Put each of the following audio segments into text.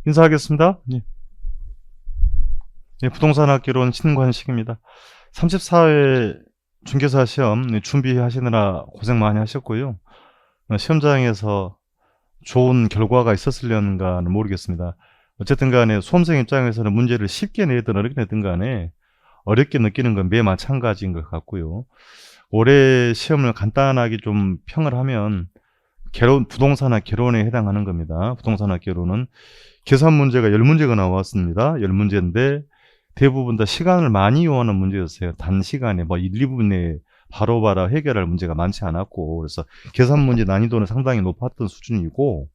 인사하겠습니다. 예. 예, 부동산 학개론 신관식입니다. 34회 중개사 시험 준비하시느라 고생 많이 하셨고요. 시험장에서 좋은 결과가 있었으려는가는 모르겠습니다. 어쨌든 간에 수험생 입장에서는 문제를 쉽게 내든 어렵게 내든 간에 어렵게 느끼는 건 매 마찬가지인 것 같고요. 올해 시험을 간단하게 좀 평을 하면 부동산학 개론에 해당하는 겁니다. 부동산학 개론은 계산 문제가 10문제가 나왔습니다. 10문제인데 대부분 다 시간을 많이 요하는 문제였어요. 단시간에 1, 2분 내에 바로바로 해결할 문제가 많지 않았고, 그래서 계산 문제 난이도는 상당히 높았던 수준이고,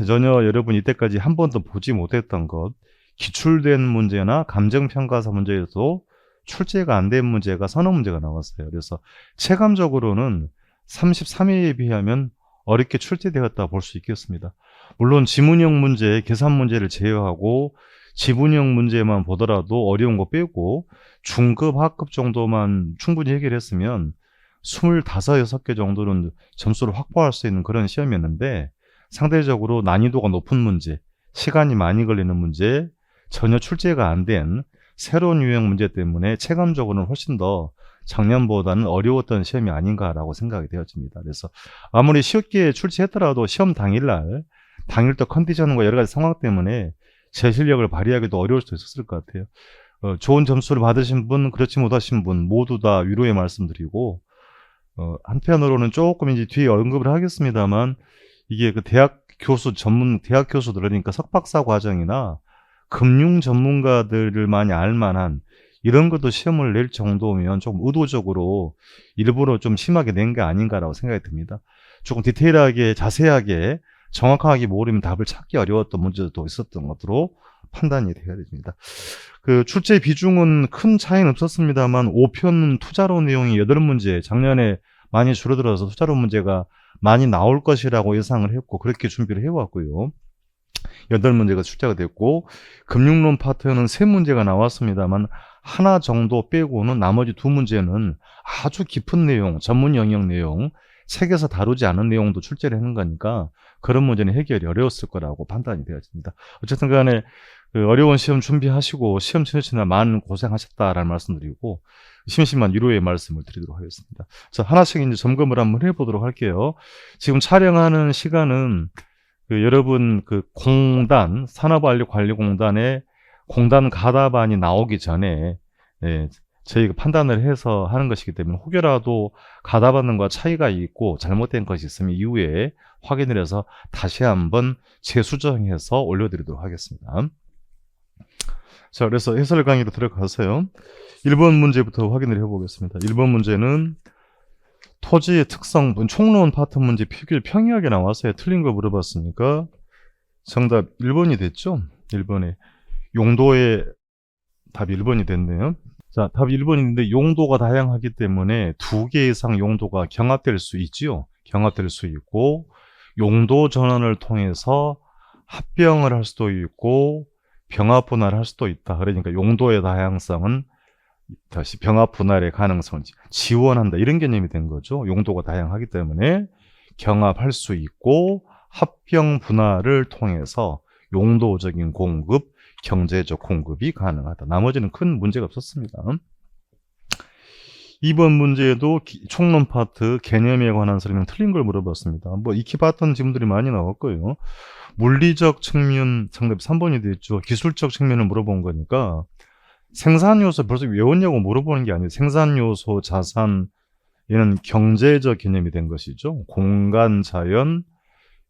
전혀 여러분 이때까지 한 번도 보지 못했던 것, 기출된 문제나 감정평가사 문제에서 출제가 안 된 문제가 서너 문제가 나왔어요. 그래서 체감적으로는 33회에 비하면 어렵게 출제되었다 볼 수 있겠습니다. 물론 지문형 문제, 계산 문제를 제외하고 지문형 문제만 보더라도 어려운 거 빼고 중급, 하급 정도만 충분히 해결했으면 25, 6개 정도는 점수를 확보할 수 있는 그런 시험이었는데, 상대적으로 난이도가 높은 문제, 시간이 많이 걸리는 문제, 전혀 출제가 안 된 새로운 유형 문제 때문에 체감적으로는 훨씬 더 작년보다는 어려웠던 시험이 아닌가라고 생각이 되어집니다. 그래서 아무리 쉽게 출제했더라도 시험 당일도 컨디션과 여러 가지 상황 때문에 제 실력을 발휘하기도 어려울 수도 있었을 것 같아요. 좋은 점수를 받으신 분, 그렇지 못하신 분 모두 다 위로의 말씀드리고, 한편으로는 조금 이제 뒤에 언급을 하겠습니다만, 이게 그 대학 교수들, 그러니까 석박사 과정이나 금융 전문가들을 많이 알만한 이런 것도 시험을 낼 정도면 조금 의도적으로 일부러 좀 심하게 낸 게 아닌가라고 생각이 듭니다. 조금 디테일하게, 자세하게, 정확하게 모르면 답을 찾기 어려웠던 문제도 있었던 것으로 판단이 되어야 됩니다. 그 출제 비중은 큰 차이는 없었습니다만 5편 투자로 내용이 8문제, 작년에 많이 줄어들어서 투자로 문제가 많이 나올 것이라고 예상을 했고 그렇게 준비를 해왔고요. 8문제가 출제가 됐고, 금융론 파트는 3문제가 나왔습니다만 하나 정도 빼고는 나머지 2문제는 아주 깊은 내용, 전문 영역 내용, 책에서 다루지 않은 내용도 출제를 하는 거니까 그런 문제는 해결이 어려웠을 거라고 판단이 되어집니다. 어쨌든 간에 그 어려운 시험 준비하시고 시험 치르시느라 많은 고생하셨다라는 말씀드리고, 심심한 위로의 말씀을 드리도록 하겠습니다. 자, 하나씩 이제 점검을 한번 해보도록 할게요. 지금 촬영하는 시간은 여러분 공단, 산업안전관리공단의 공단 가답안이 나오기 전에 저희가 판단을 해서 하는 것이기 때문에 혹여라도 가답안과 차이가 있고 잘못된 것이 있으면 이후에 확인을 해서 다시 한번 재수정해서 올려드리도록 하겠습니다. 자, 그래서 해설 강의로 들어가서요. 1번 문제부터 확인을 해보겠습니다. 1번 문제는 토지의 특성, 총론 파트 문제 평이하게 나왔어요. 틀린 거 물어봤으니까 정답 1번이 됐죠? 1번에 용도의 답이 1번이 됐네요. 자, 답이 1번인데 용도가 다양하기 때문에 2개 이상 용도가 경합될 수 있지요. 경합될 수 있고 용도 전환을 통해서 합병을 할 수도 있고 병합 분할을 할 수도 있다. 그러니까 용도의 다양성은 다시 병합 분할의 가능성을 지원한다, 이런 개념이 된 거죠. 용도가 다양하기 때문에 경합할 수 있고 합병 분할을 통해서 용도적인 공급, 경제적 공급이 가능하다. 나머지는 큰 문제가 없었습니다. 2번 문제에도 총론 파트 개념에 관한 설명 틀린 걸 물어봤습니다. 익히 봤던 질문들이 많이 나왔고요. 물리적 측면 정답이 3번이 됐죠. 기술적 측면을 물어본 거니까 생산 요소 벌써 외웠냐고 물어보는 게 아니에요. 생산 요소, 자산, 얘는 경제적 개념이 된 것이죠. 공간, 자연,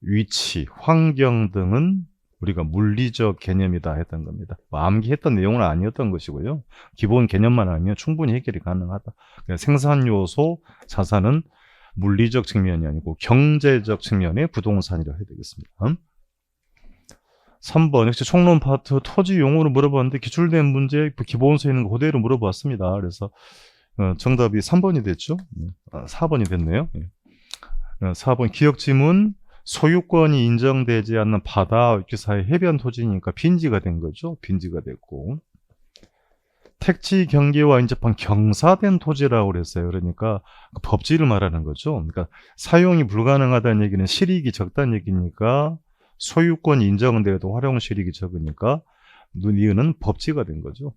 위치, 환경 등은 우리가 물리적 개념이다 했던 겁니다. 암기했던 내용은 아니었던 것이고요. 기본 개념만 알면 충분히 해결이 가능하다. 생산 요소, 자산은 물리적 측면이 아니고 경제적 측면의 부동산이라 해야 되겠습니다. 3번 역시 총론 파트 토지 용어를 물어봤는데 기출된 문제 기본서에 있는 거 그대로 물어봤습니다. 그래서 정답이 3번이 됐죠. 4번이 됐네요. 4번 기억 지문, 소유권이 인정되지 않는 바다 기사의 해변 토지니까 빈지가 된 거죠. 빈지가 됐고, 택지 경계와 인접한 경사된 토지라고 그랬어요. 그러니까 법지를 말하는 거죠. 그러니까 사용이 불가능하다는 얘기는 실익이 적다는 얘기니까 소유권이 인정돼도 활용실익이 적으니까 니은은 법지가 된 거죠.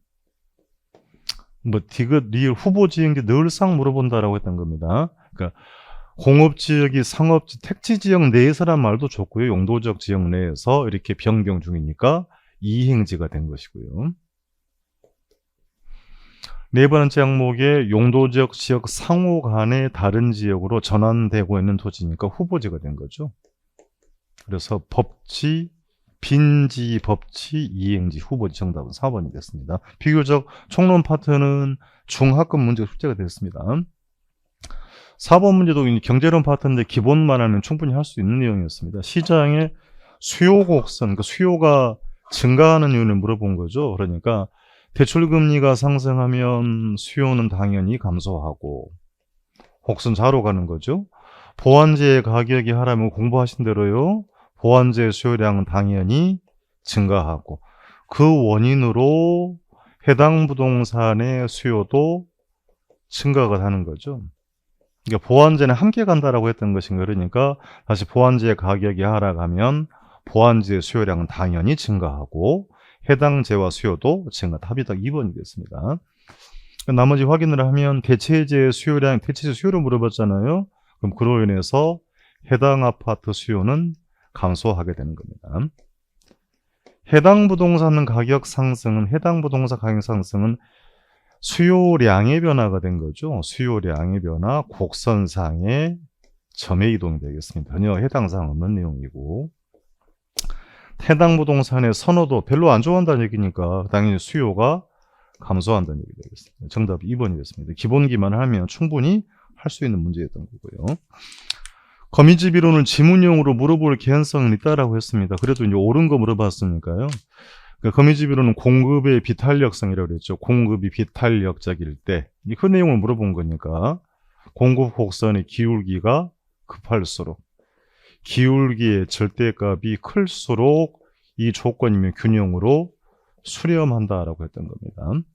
뭐 디귿, 리을, 후보지역인지 늘상 물어본다라고 했던 겁니다. 그러니까 공업지역이 상업지, 택지지역 내에서란 말도 좋고요. 용도적 지역 내에서 이렇게 변경 중이니까 이행지가 된 것이고요. 네 번째 항목에 용도적 지역 상호 간의 다른 지역으로 전환되고 있는 토지니까 후보지가 된 거죠. 그래서 법지, 빈지, 법치, 이행지, 후보지 정답은 4번이 됐습니다. 비교적 총론 파트는 중하급 문제가 숙제가 됐습니다. 4번 문제도 경제론 파트인데 기본만 하면 충분히 할 수 있는 내용이었습니다. 시장의 수요 곡선, 그러니까 수요가 증가하는 이유를 물어본 거죠. 그러니까 대출금리가 상승하면 수요는 당연히 감소하고 곡선 좌로 가는 거죠. 보완제의 가격이 하라면 공부하신 대로요. 보완제 수요량은 당연히 증가하고 그 원인으로 해당 부동산의 수요도 증가가 하는 거죠. 그러니까 보완제는 함께 간다라고 했던 것인가. 그러니까 다시 보완제의 가격이 하락하면 보완제의 수요량은 당연히 증가하고 해당 재와 수요도 증가. 답이 딱 2번이 됐습니다. 나머지 확인을 하면 대체재 수요량, 대체재 수요를 물어봤잖아요. 그럼 그로 인해서 해당 아파트 수요는 감소하게 되는 겁니다. 해당 부동산 가격 상승은 수요량의 변화가 된 거죠. 수요량의 변화, 곡선상의 점의 이동이 되겠습니다. 전혀 해당 사항 없는 내용이고 해당 부동산의 선호도 별로 안 좋아한다는 얘기니까 당연히 수요가 감소한다는 얘기 되겠습니다. 정답이 2번이 됐습니다. 기본기만 하면 충분히 할 수 있는 문제였던 거고요. 거미집 이론을 지문형으로 물어볼 개연성은 있다라고 했습니다. 그래도 이제 옳은 거 물어봤으니까요. 그러니까 거미집 이론은 공급의 비탄력성이라고 그랬죠. 공급이 비탄력적일 때. 그 내용을 물어본 거니까 공급 곡선의 기울기가 급할수록 기울기의 절대값이 클수록 이 조건이면 균형으로 수렴한다라고 했던 겁니다.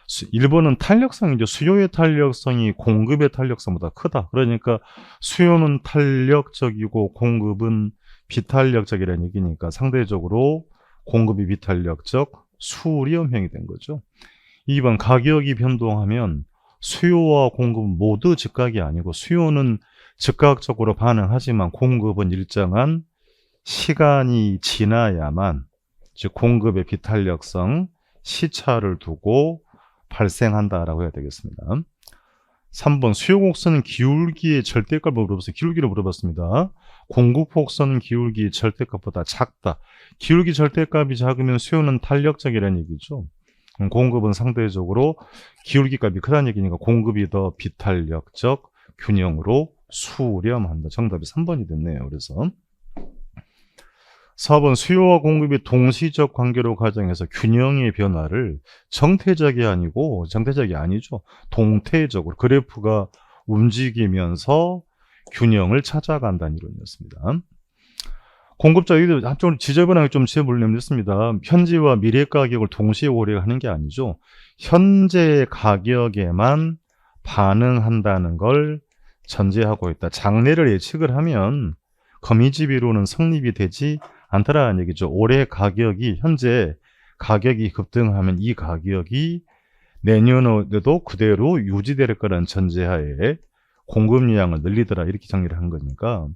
1번은 탄력성이죠. 수요의 탄력성이 공급의 탄력성보다 크다. 그러니까 수요는 탄력적이고 공급은 비탄력적이라는 얘기니까 상대적으로 공급이 비탄력적 수렴형이 된 거죠. 2번 가격이 변동하면 수요와 공급은 모두 즉각이 아니고 수요는 즉각적으로 반응하지만 공급은 일정한 시간이 지나야만 즉 공급의 비탄력성 시차를 두고 발생한다라고 해야 되겠습니다. 3번 수요 곡선은 기울기의 절대값을 물어봤어요. 기울기를 물어봤습니다. 공급 곡선은 기울기 절대값보다 작다. 기울기 절대값이 작으면 수요는 탄력적이라는 얘기죠. 공급은 상대적으로 기울기 값이 크다는 얘기니까 공급이 더 비탄력적 균형으로 수렴한다. 정답이 3번이 됐네요. 그래서 4번 수요와 공급이 동시적 관계로 가정해서 균형의 변화를 정태적이 아니죠. 동태적으로 그래프가 움직이면서 균형을 찾아간다는 이론이었습니다. 공급자 여기도 한쪽으로 지저분하게 좀 지어보려면 됐습니다. 현재와 미래 가격을 동시에 고려하는 게 아니죠. 현재 가격에만 반응한다는 걸 전제하고 있다. 장래를 예측을 하면 거미집 이론은 성립이 되지 않더라는 얘기죠. 올해 현재 가격이 급등하면 이 가격이 내년에도 그대로 유지될 거라는 전제하에 공급량을 늘리더라 이렇게 정리를 한 거니까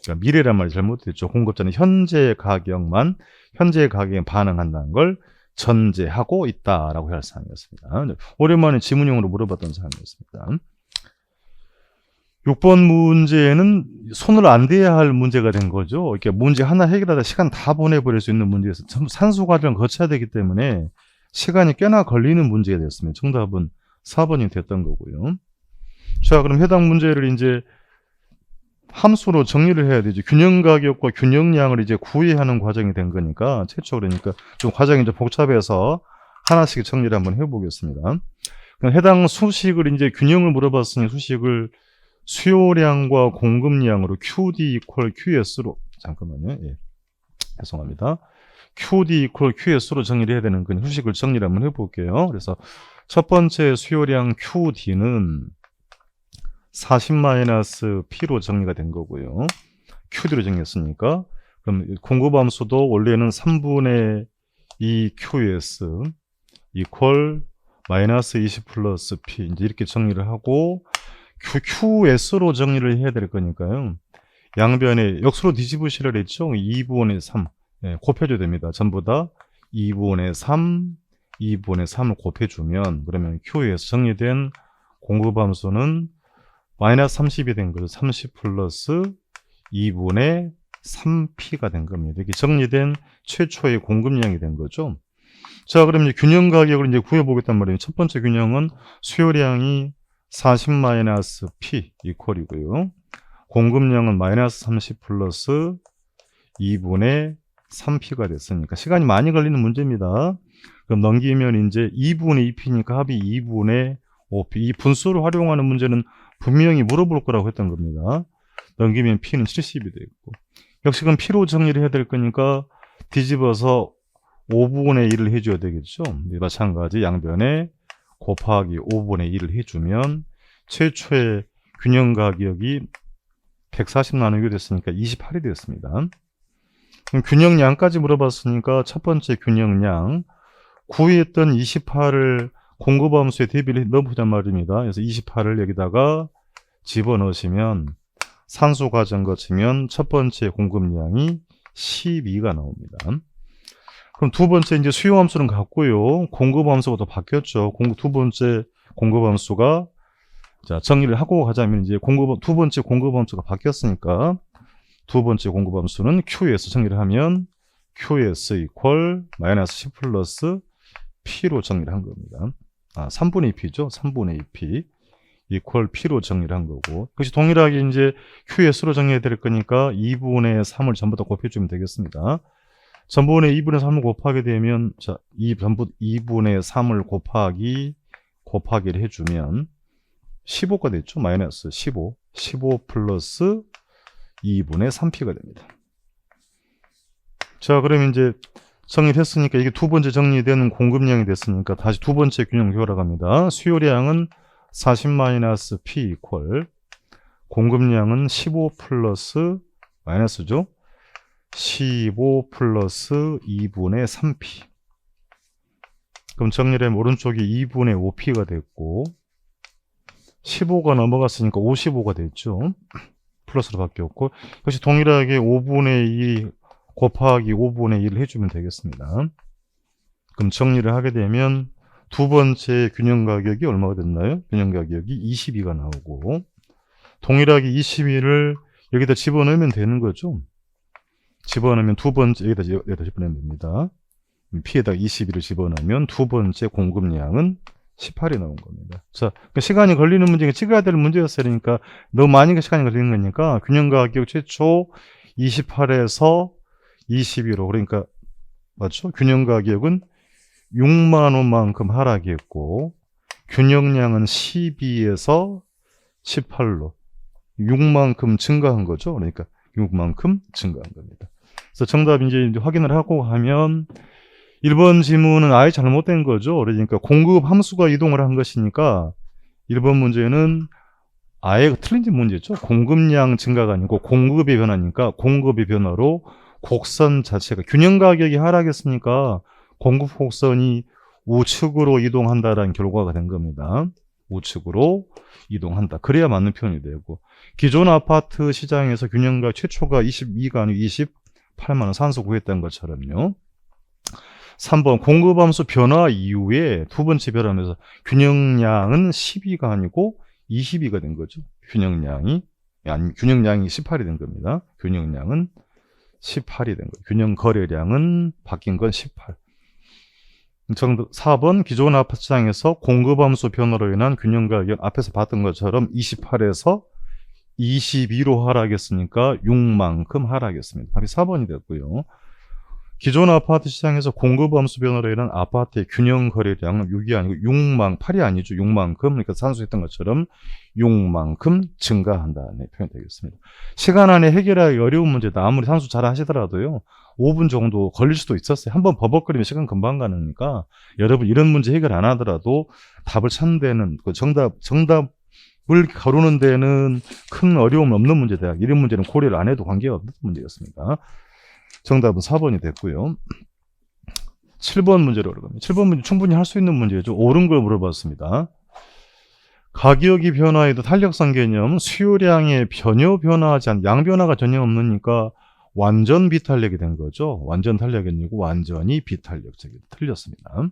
그러니까 미래란 말이 잘못됐죠. 공급자는 현재 가격에 반응한다는 걸 전제하고 있다라고 할 사항이었습니다. 오랜만에 지문형으로 물어봤던 사항이었습니다. 6번 문제는 손을 안 대야 할 문제가 된 거죠. 이렇게 문제 하나 해결하다 시간 다 보내버릴 수 있는 문제에서 산수 과정을 거쳐야 되기 때문에 시간이 꽤나 걸리는 문제가 됐습니다. 정답은 4번이 됐던 거고요. 자, 그럼 해당 문제를 이제 함수로 정리를 해야 되죠. 균형 가격과 균형량을 이제 구해야 하는 과정이 된 거니까 최초 그러니까 좀 과정이 좀 복잡해서 하나씩 정리를 한번 해보겠습니다. 그럼 해당 수식을 이제 균형을 물어봤으니 수식을 수요량과 공급량으로 QD equal QS로 잠깐만요. 예. 죄송합니다. QD equal QS로 정리를 해야 되는 그 수식을 정리를 한번 해볼게요. 그래서 첫 번째 수요량 QD는 40-P로 정리가 된 거고요. QD로 정리했으니까 그럼 공급함수도 원래는 3분의 2 QS 이퀄 마이너스 20 플러스 P 이제 이렇게 정리를 하고 QS로 정리를 해야 될 거니까요. 양변에 역수로 뒤집으시라 했죠. 2분의 3 곱해줘야 됩니다. 전부 다 2분의 3 2분의 3을 곱해주면 그러면 Q에서 정리된 공급함수는 마이너스 30이 된 거죠. 30 플러스 2분의 3P가 된 겁니다. 이렇게 정리된 최초의 공급량이 된 거죠. 자, 그럼 이제 균형 가격을 이제 구해보겠단 말이에요. 첫 번째 균형은 수요량이 40-P 이퀄이고요. 공급량은 마이너스 30 플러스 2분의 3P가 됐으니까 시간이 많이 걸리는 문제입니다. 그럼 넘기면 이제 2분의 2P니까 합이 2분의 5P. 이 분수를 활용하는 문제는 분명히 물어볼 거라고 했던 겁니다. 넘기면 P는 70이 되고. 역시 그럼 P로 정리를 해야 될 거니까 뒤집어서 5분의 1을 해줘야 되겠죠. 마찬가지 양변에 곱하기 5분의 1을 해주면 최초의 균형 가격이 140 나누기 됐으니까 28이 되었습니다. 그럼 균형량까지 물어봤으니까 첫 번째 균형량 구했던 28을 공급함수에 대비를 넣어보자 말입니다. 그래서 28을 여기다가 집어넣으시면 산수 과정 거치면 첫 번째 공급량이 12가 나옵니다. 그럼 두 번째 이제 수요함수는 같고요. 공급함수가 또 바뀌었죠. 두 번째 공급함수가 자 정리를 하고 가자면 이제 두 번째 공급함수가 바뀌었으니까 두 번째 공급함수는 QS 정리를 하면 QS 이퀄 마이너스 10 플러스 P로 정리를 한 겁니다. 3분의 2P죠. 3분의 2P 이퀄 P로 정리를 한 거고 그것이 동일하게 이제 QS로 정리해야 될 거니까 2분의 3을 전부 다 곱해주면 되겠습니다. 전분의 2분의 3을 곱하게 되면 자, 전부 2분의 3을 곱하기를 해주면 15가 됐죠. 마이너스 15 플러스 2분의 3P가 됩니다. 자, 그러면 이제 정리됐으니까 이게 두 번째 정리되는 공급량이 됐으니까 다시 두 번째 균형 돌아갑니다. 수요량은 40-P 이퀄 공급량은 15 플러스 마이너스죠. 15 플러스 2분의 3P 그럼 정리를 하면 오른쪽이 2분의 5P가 됐고 15가 넘어갔으니까 55가 됐죠. 플러스로 바뀌었고 그것이 동일하게 5분의 2 곱하기 5분의 1을 해주면 되겠습니다. 그럼 정리를 하게 되면 두 번째 균형 가격이 얼마가 됐나요? 균형 가격이 22가 나오고 동일하게 22를 여기다 집어넣으면 되는 거죠. 집어넣으면 두 번째 여기다 집어넣으면 됩니다. P에다가 22를 집어넣으면 두 번째 공급량은 18이 나온 겁니다. 자, 시간이 걸리는 문제가 찍어야 될 문제였어요. 그러니까 너무 많이 시간이 걸리는 거니까 균형 가격 최초 28에서 22로 그러니까 맞죠? 균형 가격은 6만 원만큼 하락했고 균형량은 12에서 18로 6만큼 증가한 거죠. 그러니까 6만큼 증가한 겁니다. 그래서 정답 이제 확인을 하고 하면 1번 지문은 아예 잘못된 거죠. 그러니까 공급 함수가 이동을 한 것이니까 1번 문제는 아예 틀린 문제죠. 공급량 증가가 아니고 공급의 변화니까 공급의 변화로 곡선 자체가 균형 가격이 하락했으니까 공급 곡선이 우측으로 이동한다라는 결과가 된 겁니다. 우측으로 이동한다. 그래야 맞는 표현이 되고 기존 아파트 시장에서 균형가격 최초가 22가 아니고 28만 원 산수 구했던 것처럼요. 3번 공급함수 변화 이후에 두 번째 변화하면서 균형량은 12가 아니고 22가 된 거죠. 균형량이 18이 된 겁니다. 균형량은 18이 된 거예요. 균형 거래량은 바뀐 건 18. 4번 기존 아파트 시장에서 공급함수 변화로 인한 균형 가격 앞에서 봤던 것처럼 28에서 22로 하락했으니까 6만큼 하락했습니다. 답이 4번이 됐고요. 기존 아파트 시장에서 공급함수 변화로 인한 아파트의 균형 거래량은 6이 아니고 8이 아니죠. 6만큼 그러니까 산수했던 것처럼 6만큼 증가한다는 표현이 되겠습니다. 시간 안에 해결하기 어려운 문제다. 아무리 산수 잘 하시더라도요. 5분 정도 걸릴 수도 있었어요. 한번 버벅거리면 시간 금방 가니까 여러분 이런 문제 해결 안 하더라도 답을 찾는 데는 정답을 거르는 데는 큰 어려움 없는 문제다. 이런 문제는 고려를 안 해도 관계가 없는 문제였습니다. 정답은 4번이 됐고요. 7번 문제로 올라갑니다. 7번 문제 충분히 할 수 있는 문제죠. 옳은 걸 물어봤습니다. 가격이 변화해도 탄력성 개념, 수요량의 전혀 변화하지 않는, 양변화가 전혀 없으니까 완전 비탄력이 된 거죠. 완전 탄력이 아니고 완전히 비탄력적이 틀렸습니다.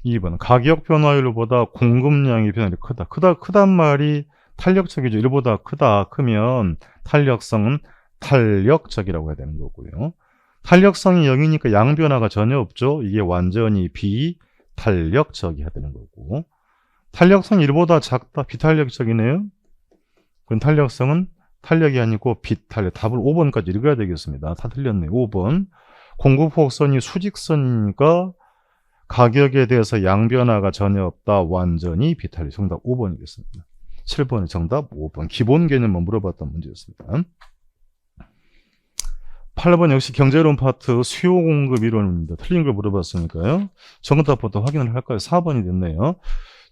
2번 가격 변화율보다 공급량의 변화율이 크다. 크단 말이 탄력적이죠. 1보다 크다. 크면 탄력성은 탄력적이라고 해야 되는 거고요. 탄력성이 0이니까 양변화가 전혀 없죠. 이게 완전히 비탄력적이 해야 되는 거고. 탄력성이 1보다 작다. 비탄력적이네요. 그럼 탄력성은 탄력이 아니고 비탄력. 답을 5번까지 읽어야 되겠습니다. 다 틀렸네요. 5번. 공급곡선이 수직선이니까 가격에 대해서 양변화가 전혀 없다. 완전히 비탄력. 정답 5번이겠습니다. 7번의 정답 5번. 기본 개념만 물어봤던 문제였습니다. 8번 역시 경제론 파트 수요 공급 이론입니다. 틀린 걸 물어봤으니까요. 정답부터 확인을 할까요? 4번이 됐네요.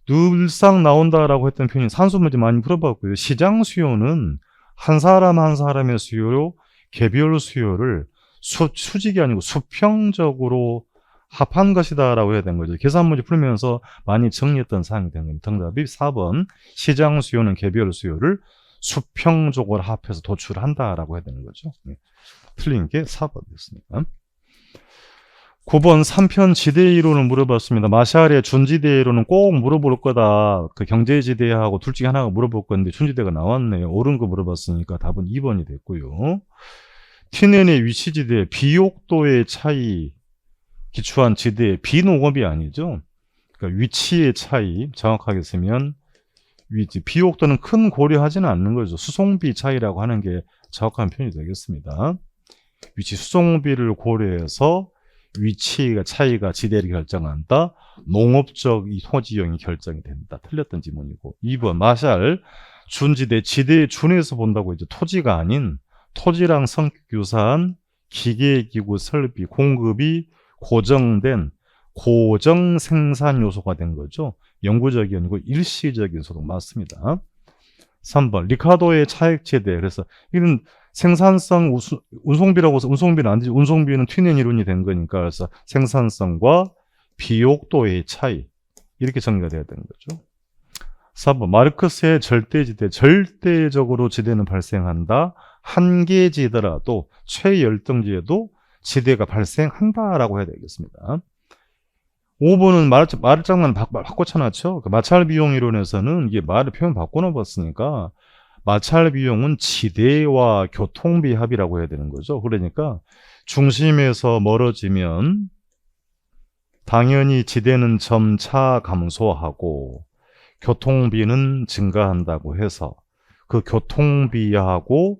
늘상 나온다라고 했던 표현이 산수 문제 많이 물어봤고요. 시장 수요는 한 사람 한 사람의 수요로 개별 수요를 수직이 아니고 수평적으로 합한 것이다라고 해야 되는 거죠. 계산 문제 풀면서 많이 정리했던 사항이 된 겁니다. 정답이 4번. 시장 수요는 개별 수요를 수평적으로 합해서 도출한다라고 해야 되는 거죠. 네. 틀린 게 4번이었습니다. 9번 3편 지대 이론을 물어봤습니다. 마샬의 준지대 이론은 꼭 물어볼 거다. 그 경제지대하고 둘 중에 하나가 물어볼 건데 준지대가 나왔네요. 옳은 거 물어봤으니까 답은 2번이 됐고요. 티넨의 위치지대, 비옥도의 차이 기초한 지대, 비농업이 아니죠. 그러니까 위치의 차이, 정확하게 쓰면 위치, 비옥도는 큰 고려하지는 않는 거죠. 수송비 차이라고 하는 게 정확한 표현이 되겠습니다. 위치 수송비를 고려해서 위치가 차이가 지대를 결정한다. 농업적 이 토지형이 결정이 된다. 틀렸던 지문이고. 2번 마샬 준지대 지대의 준에서 본다고 이제 토지가 아닌 토지랑 성격 유사한 기계기구 설비 공급이 고정된 고정 생산 요소가 된 거죠. 영구적이 아니고 일시적인 소득 맞습니다. 3번 리카도의 차액지대. 그래서 이런 생산성 운송비라고 해서 운송비는 안 되지. 운송비는 튀는 이론이 된 거니까 그래서 생산성과 비옥도의 차이 이렇게 정리가 돼야 되는 거죠. 4번 마르크스의 절대지대. 절대적으로 지대는 발생한다. 한계지더라도 최열등지에도 지대가 발생한다라고 해야 되겠습니다. 5번은 말을 장난 바꿔 쳐놨죠. 그 마찰 비용 이론에서는 이게 말을 표현 바꿔놓았으니까 마찰 비용은 지대와 교통비 합이라고 해야 되는 거죠. 그러니까 중심에서 멀어지면 당연히 지대는 점차 감소하고 교통비는 증가한다고 해서 그 교통비하고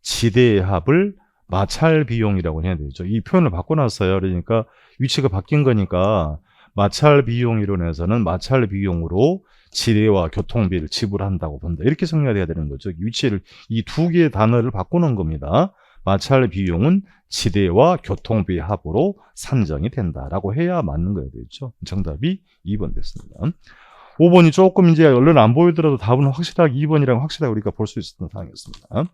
지대의 합을 마찰 비용이라고 해야 되죠. 이 표현을 바꿔놨어요. 그러니까 위치가 바뀐 거니까 마찰 비용 이론에서는 마찰 비용으로 지대와 교통비를 지불한다고 본다. 이렇게 정리가 돼야 되는 거죠. 위치를 이 두 개의 단어를 바꾸는 겁니다. 마찰 비용은 지대와 교통비 합으로 산정이 된다라고 해야 맞는 거야 되죠. 정답이 2번 됐습니다. 5번이 조금 이제 얼른 안 보이더라도 답은 확실하게 2번이랑 확실하게 우리가 볼 수 있었던 상황이었습니다.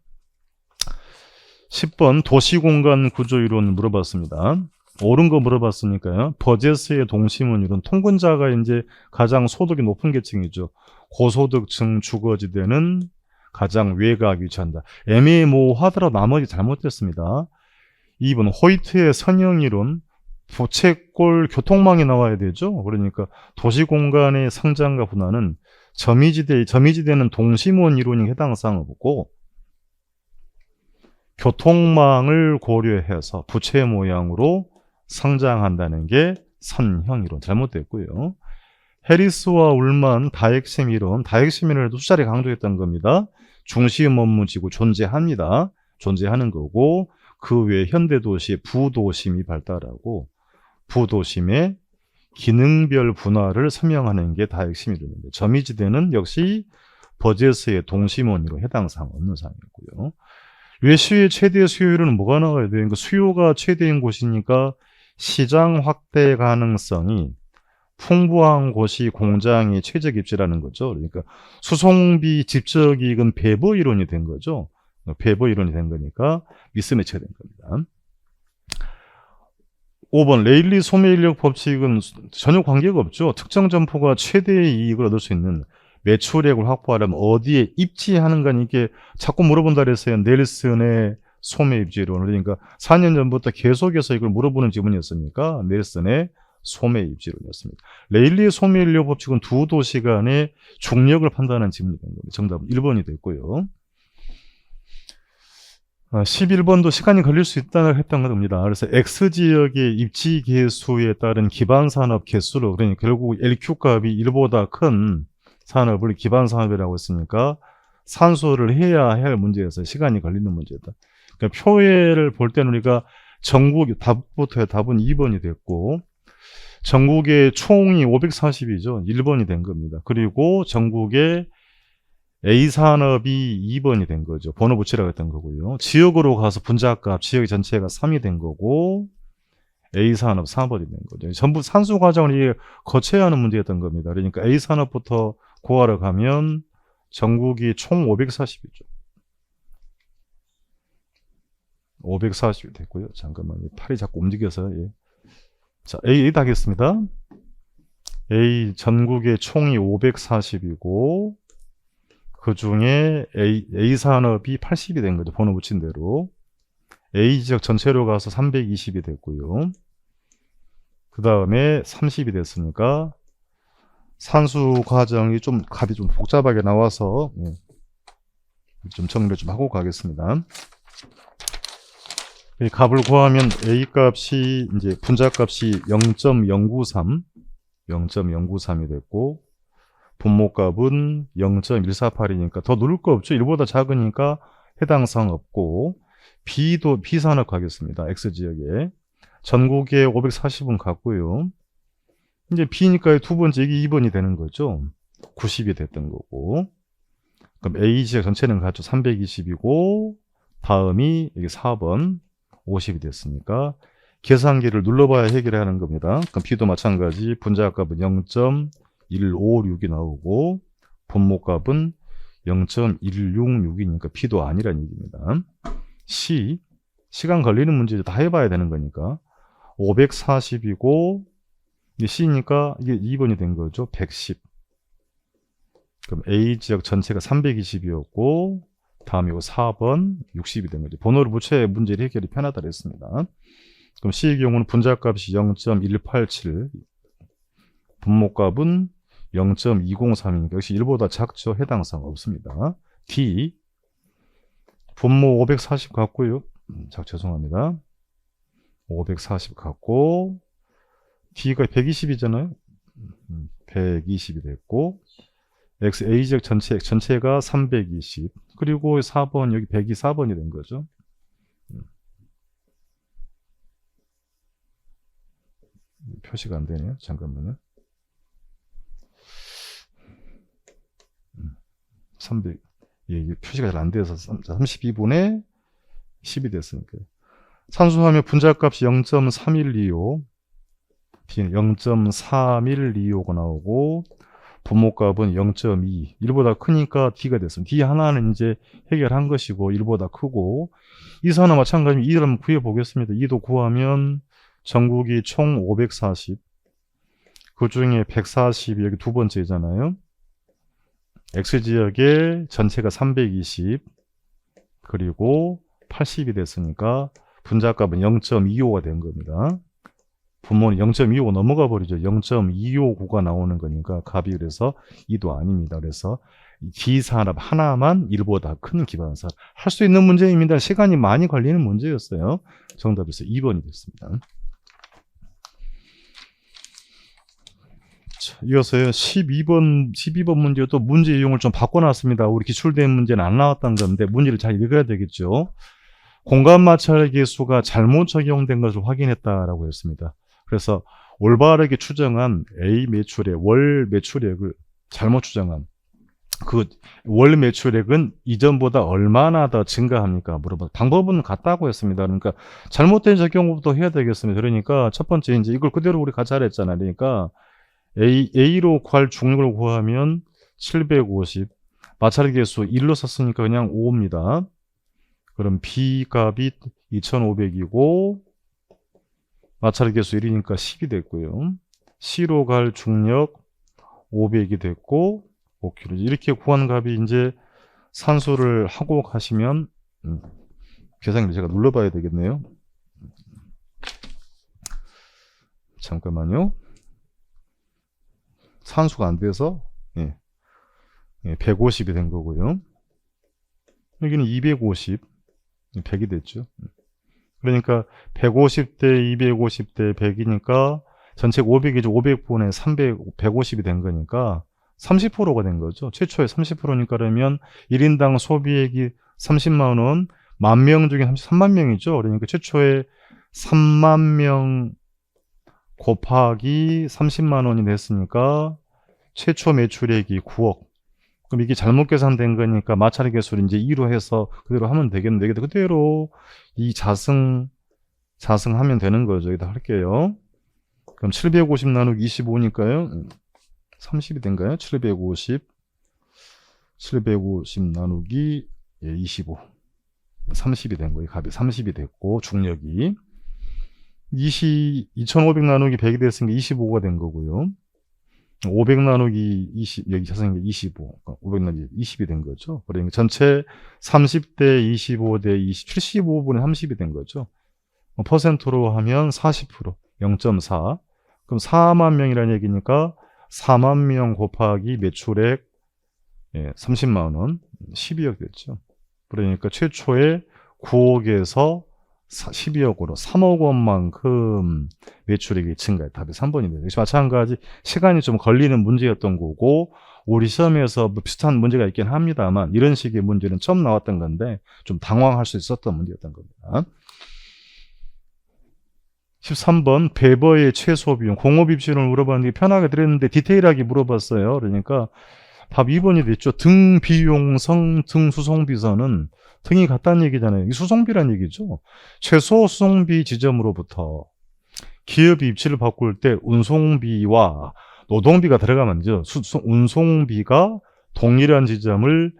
10번 도시공간 구조 이론 물어봤습니다. 옳은 거 물어봤으니까요. 버제스의 동심원 이론. 통근자가 이제 가장 소득이 높은 계층이죠. 고소득층 주거지대는 가장 외곽에 위치한다. 애매모호하더라도 나머지 잘못됐습니다. 2번 호이트의 선형 이론. 부채꼴 교통망이 나와야 되죠. 그러니까 도시공간의 성장과 분화는 점이지대는 동심원 이론이 해당 사항을 보고 교통망을 고려해서 부채 모양으로 성장한다는 게 선형 이론. 잘못됐고요. 해리스와 울만 다핵심 이론. 다핵심 이론에도 수차례 강조했던 겁니다. 중심 업무지구 존재합니다. 존재하는 거고 그 외에 현대도시의 부도심이 발달하고 부도심의 기능별 분화를 설명하는 게 다핵심 이론입니다. 점이지대는 역시 버제스의 동심원으로 해당 사항 없는 사항이고요. 외수의 최대 수요율은 뭐가 나와야 돼요? 그러니까 수요가 최대인 곳이니까 시장 확대 가능성이 풍부한 곳이 공장의 최적 입지라는 거죠. 그러니까 수송비 집적 이익은 배버 이론이 된 거죠. 배버 이론이 된 거니까 미스매치가 된 겁니다. 5번 레일리 소매인력 법칙은 전혀 관계가 없죠. 특정 점포가 최대의 이익을 얻을 수 있는 매출액을 확보하려면 어디에 입지하는가, 이게 자꾸 물어본다 그랬어요. 넬슨의 소매입지론. 그러니까 4년 전부터 계속해서 이걸 물어보는 지문이었으니까 넬슨의 소매입지론이었습니다. 레일리의 소매인력 법칙은 두 도시 간의 중력을 판단하는 지문이 된 겁니다. 정답은 1번이 됐고요. 11번도 시간이 걸릴 수 있다고 했던 겁니다. 그래서 X지역의 입지 개수에 따른 기반산업 개수로, 그러니까 결국 LQ값이 1보다 큰 산업을 기반산업이라고 했으니까 산수를 해야 할 문제여서 시간이 걸리는 문제다. 그러니까 표해를 볼 때는 우리가 전국 답부터의 답은 2번이 됐고, 전국의 총이 540이죠. 1번이 된 겁니다. 그리고 전국의 A산업이 2번이 된 거죠. 번호 붙이라고 했던 거고요. 지역으로 가서 분자값, 지역 전체가 3이 된 거고, A산업 4번이 된 거죠. 전부 산수 과정을 거쳐야 하는 문제였던 겁니다. 그러니까 A산업부터 구하러 가면 전국이 총 540이죠. 540이 됐고요. 잠깐만요. 팔이 자꾸 움직여서. 예. 자, A 하겠습니다. A 전국의 총이 540이고, 그 중에 A산업이 80이 된 거죠. 번호 붙인 대로. A지역 전체로 가서 320이 됐고요. 그 다음에 30이 됐으니까 산수 과정이 좀 값이 좀 복잡하게 나와서 좀 정리를 좀 하고 가겠습니다. 이 값을 구하면 A 값이 이제 분자 값이 0.093이 됐고, 분모값은 0.148이니까 더 누를 거 없죠. 1보다 작으니까 해당사항 없고, B도 B산업 가겠습니다. X지역에. 전국에 540은 같고요. 이제 B니까 두 번째 이게 2번이 되는 거죠. 90이 됐던 거고. 그럼 A지역 전체는 같죠. 320이고, 다음이 여기 4번 50이 됐으니까 계산기를 눌러봐야 해결하는 겁니다. 그럼 B도 마찬가지. 분자값은 0.156이 나오고, 분모값은 0.166이니까 B도 아니란 얘기입니다. C, 시간 걸리는 문제 다 해봐야 되는 거니까 540이고, 이게 C니까 이게 2번이 된 거죠. 110. 그럼 A지역 전체가 320이었고, 다음 이거 4번 60이 된 거죠. 번호를 붙여야 문제를 해결이 편하다 그랬습니다. 그럼 C의 경우는 분자값이 0.187, 분모값은 0.203이니까 역시 1보다 작죠. 해당사항 없습니다. D, 분모 540 같고요. 죄송합니다. 540 같고, D가 120이잖아요. 120이 됐고, X, A지역 전체가 320. 그리고 4번, 여기 124번이 된 거죠. 표시가 안 되네요. 잠깐만요. 300. 예, 이게 표시가 잘 안 돼서 32분의 10이 됐으니까. 산수하면 분자값이 0.3125, 0.3125가 나오고, 분모값은 0.2, 1보다 크니까 D가 됐습니다. D 하나는 이제 해결한 것이고 1보다 크고, 이사나 마찬가지로 2를 한번 구해보겠습니다. 2도 구하면 전국이 총 540, 그 중에 140이 여기 두 번째잖아요. X지역의 전체가 320, 그리고 80이 됐으니까 분자값은 0.25가 된 겁니다. 분모는 0.25 넘어가 버리죠. 0.259가 나오는 거니까 값이, 그래서 2도 아닙니다. 그래서 D산업 하나만 1보다 큰 기반산업. 할 수 있는 문제입니다. 시간이 많이 걸리는 문제였어요. 정답에서 2번이 됐습니다. 자, 이어서요. 12번 문제도 문제 유형을 좀 바꿔놨습니다. 우리 기출된 문제는 안 나왔던 건데 문제를 잘 읽어야 되겠죠. 공간 마찰 계수가 잘못 적용된 것을 확인했다라고 했습니다. 그래서 올바르게 추정한 A 매출의 월 매출액을 잘못 추정한, 그 월 매출액은 이전보다 얼마나 더 증가합니까? 물어봐. 방법은 같다고 했습니다. 그러니까 잘못된 적용부터 해야 되겠습니다. 그러니까 첫 번째 이제 이걸 그대로 우리 같이 하랬잖아요. 그러니까 A로 구할 중력을 구하면 750, 마찰 계수 1로 썼으니까 그냥 5입니다. 그럼 B 값이 2500이고, 마찰 계수 1이니까 10이 됐고요. C로 갈 중력 500이 됐고 5kg. 이렇게 구한 값이 이제 산수를 하고 가시면 계산기를 제가 눌러봐야 되겠네요. 잠깐만요. 산수가 안 돼서 150이 된 거고요. 여기는 250, 100이 됐죠. 그러니까 150대 250대 100이니까 전체가 500이죠. 500분의 300, 150이 된 거니까 30%가 된 거죠. 최초에 30%니까 그러면 1인당 소비액이 30만 원, 만 명 중에 33만 명이죠. 그러니까 최초에 3만 명 곱하기 30만 원이 됐으니까 최초 매출액이 9억. 그럼 이게 잘못 계산된 거니까 마찰의 개수를 이제 2로 해서 그대로 하면 되겠는데, 그대로 이 자승하면 되는 거죠. 여기다 할게요. 그럼 750 나누기 25니까요. 30이 된가요? 750 나누기 25. 30이 된 거예요. 값이 30이 됐고, 중력이. 2500 나누기 100이 됐으니까 25가 된 거고요. 500 나누기 20, 여기 자성이 25, 500 나누기 20이 된 거죠. 그러니까 전체 30대 25대 20, 75분의 30이 된 거죠. 퍼센트로 하면 40%, 0.4. 그럼 4만 명이라는 얘기니까 4만 명 곱하기 매출액 30만 원, 12억 됐죠. 그러니까 최초에 9억에서 12억으로 3억 원만큼 매출액이 증가해. 답이 3번이 되죠. 마찬가지 시간이 좀 걸리는 문제였던 거고, 우리 시험에서 뭐 비슷한 문제가 있긴 합니다만 이런 식의 문제는 처음 나왔던 건데 좀 당황할 수 있었던 문제였던 겁니다. 13번 배버의 최소 비용, 공업 입시를 물어봤는데 편하게 드렸는데 디테일하게 물어봤어요. 그러니까 답 2번이 됐죠. 등 비용성, 등 수송비선은 등이 같다는 얘기잖아요. 이 수송비란 얘기죠. 최소 수송비 지점으로부터 기업이 입지를 바꿀 때 운송비와 노동비가 들어가면 되죠. 운송비가 동일한 지점을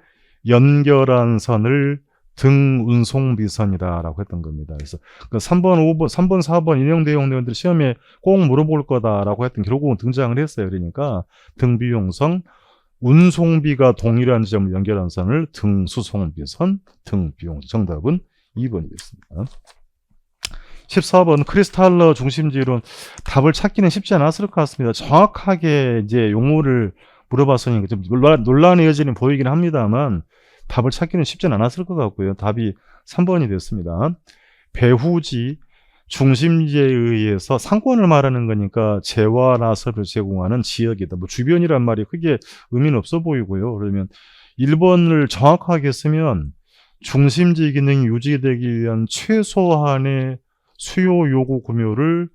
연결한 선을 등 운송비선이다라고 했던 겁니다. 그래서 3번, 5번, 3번, 4번 인용 내용 내용들 시험에 꼭 물어볼 거다라고 했던 결국은 등장을 했어요. 그러니까 등 비용성, 운송비가 동일한 지점을 연결한 선을 등 수송비선, 등 비용. 정답은 2번이겠습니다. 14번 크리스탈러 중심지론, 답을 찾기는 쉽지 않았을 것 같습니다. 정확하게 이제 용어를 물어봤으니까 좀 논란의 여지는 보이긴 합니다만 답을 찾기는 쉽지 않았을 것 같고요. 답이 3번이 됐습니다. 배후지, 중심지에 의해서 상권을 말하는 거니까 재화나 서비스를 제공하는 지역이다. 뭐 주변이란 말이 크게 의미는 없어 보이고요. 그러면 1번을 정확하게 쓰면 중심지 기능이 유지되기 위한 최소한의 수요 요구 금요를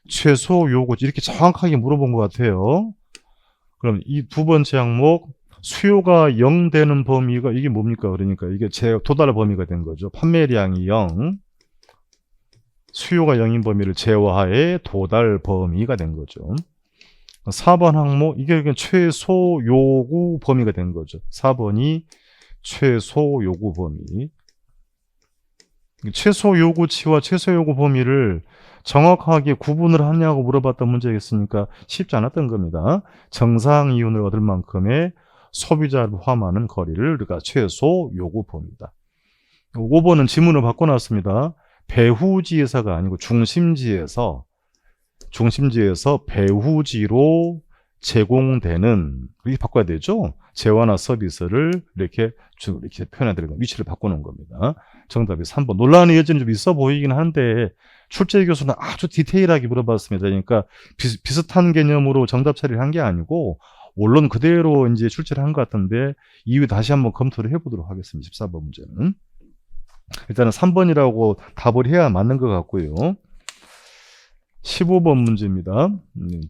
최소 요구, 이렇게 정확하게 물어본 것 같아요. 그럼 이 두 번째 항목, 수요가 0 되는 범위가 이게 뭡니까? 그러니까 이게 도달 범위가 된 거죠. 판매량이 0, 수요가 0인 범위를 제어하에 도달 범위가 된 거죠. 4번 항목, 이게 최소 요구 범위가 된 거죠. 4번이 최소 요구 범위. 최소 요구치와 최소 요구 범위를 정확하게 구분을 하냐고 물어봤던 문제였으니까 쉽지 않았던 겁니다. 정상 이윤을 얻을 만큼의 소비자를 포함하는 거리를 우리가 최소 요구 범위다. 5번은 지문을 바꿔놨습니다. 배후지에서가 아니고 중심지에서 배후지로 제공되는, 이렇게 바꿔야 되죠. 재화나 서비스를 이렇게 표현해드리는 위치를 바꾸는 겁니다. 정답이 3번. 논란의 여지는 좀 있어 보이긴 한데 출제 교수는 아주 디테일하게 물어봤습니다. 그러니까 비슷한 개념으로 정답 처리를 한 게 아니고 원론 그대로 이제 출제를 한 것 같은데 이후 다시 한번 검토를 해보도록 하겠습니다. 14번 문제는. 일단은 3번이라고 답을 해야 맞는 것 같고요. 15번 문제입니다.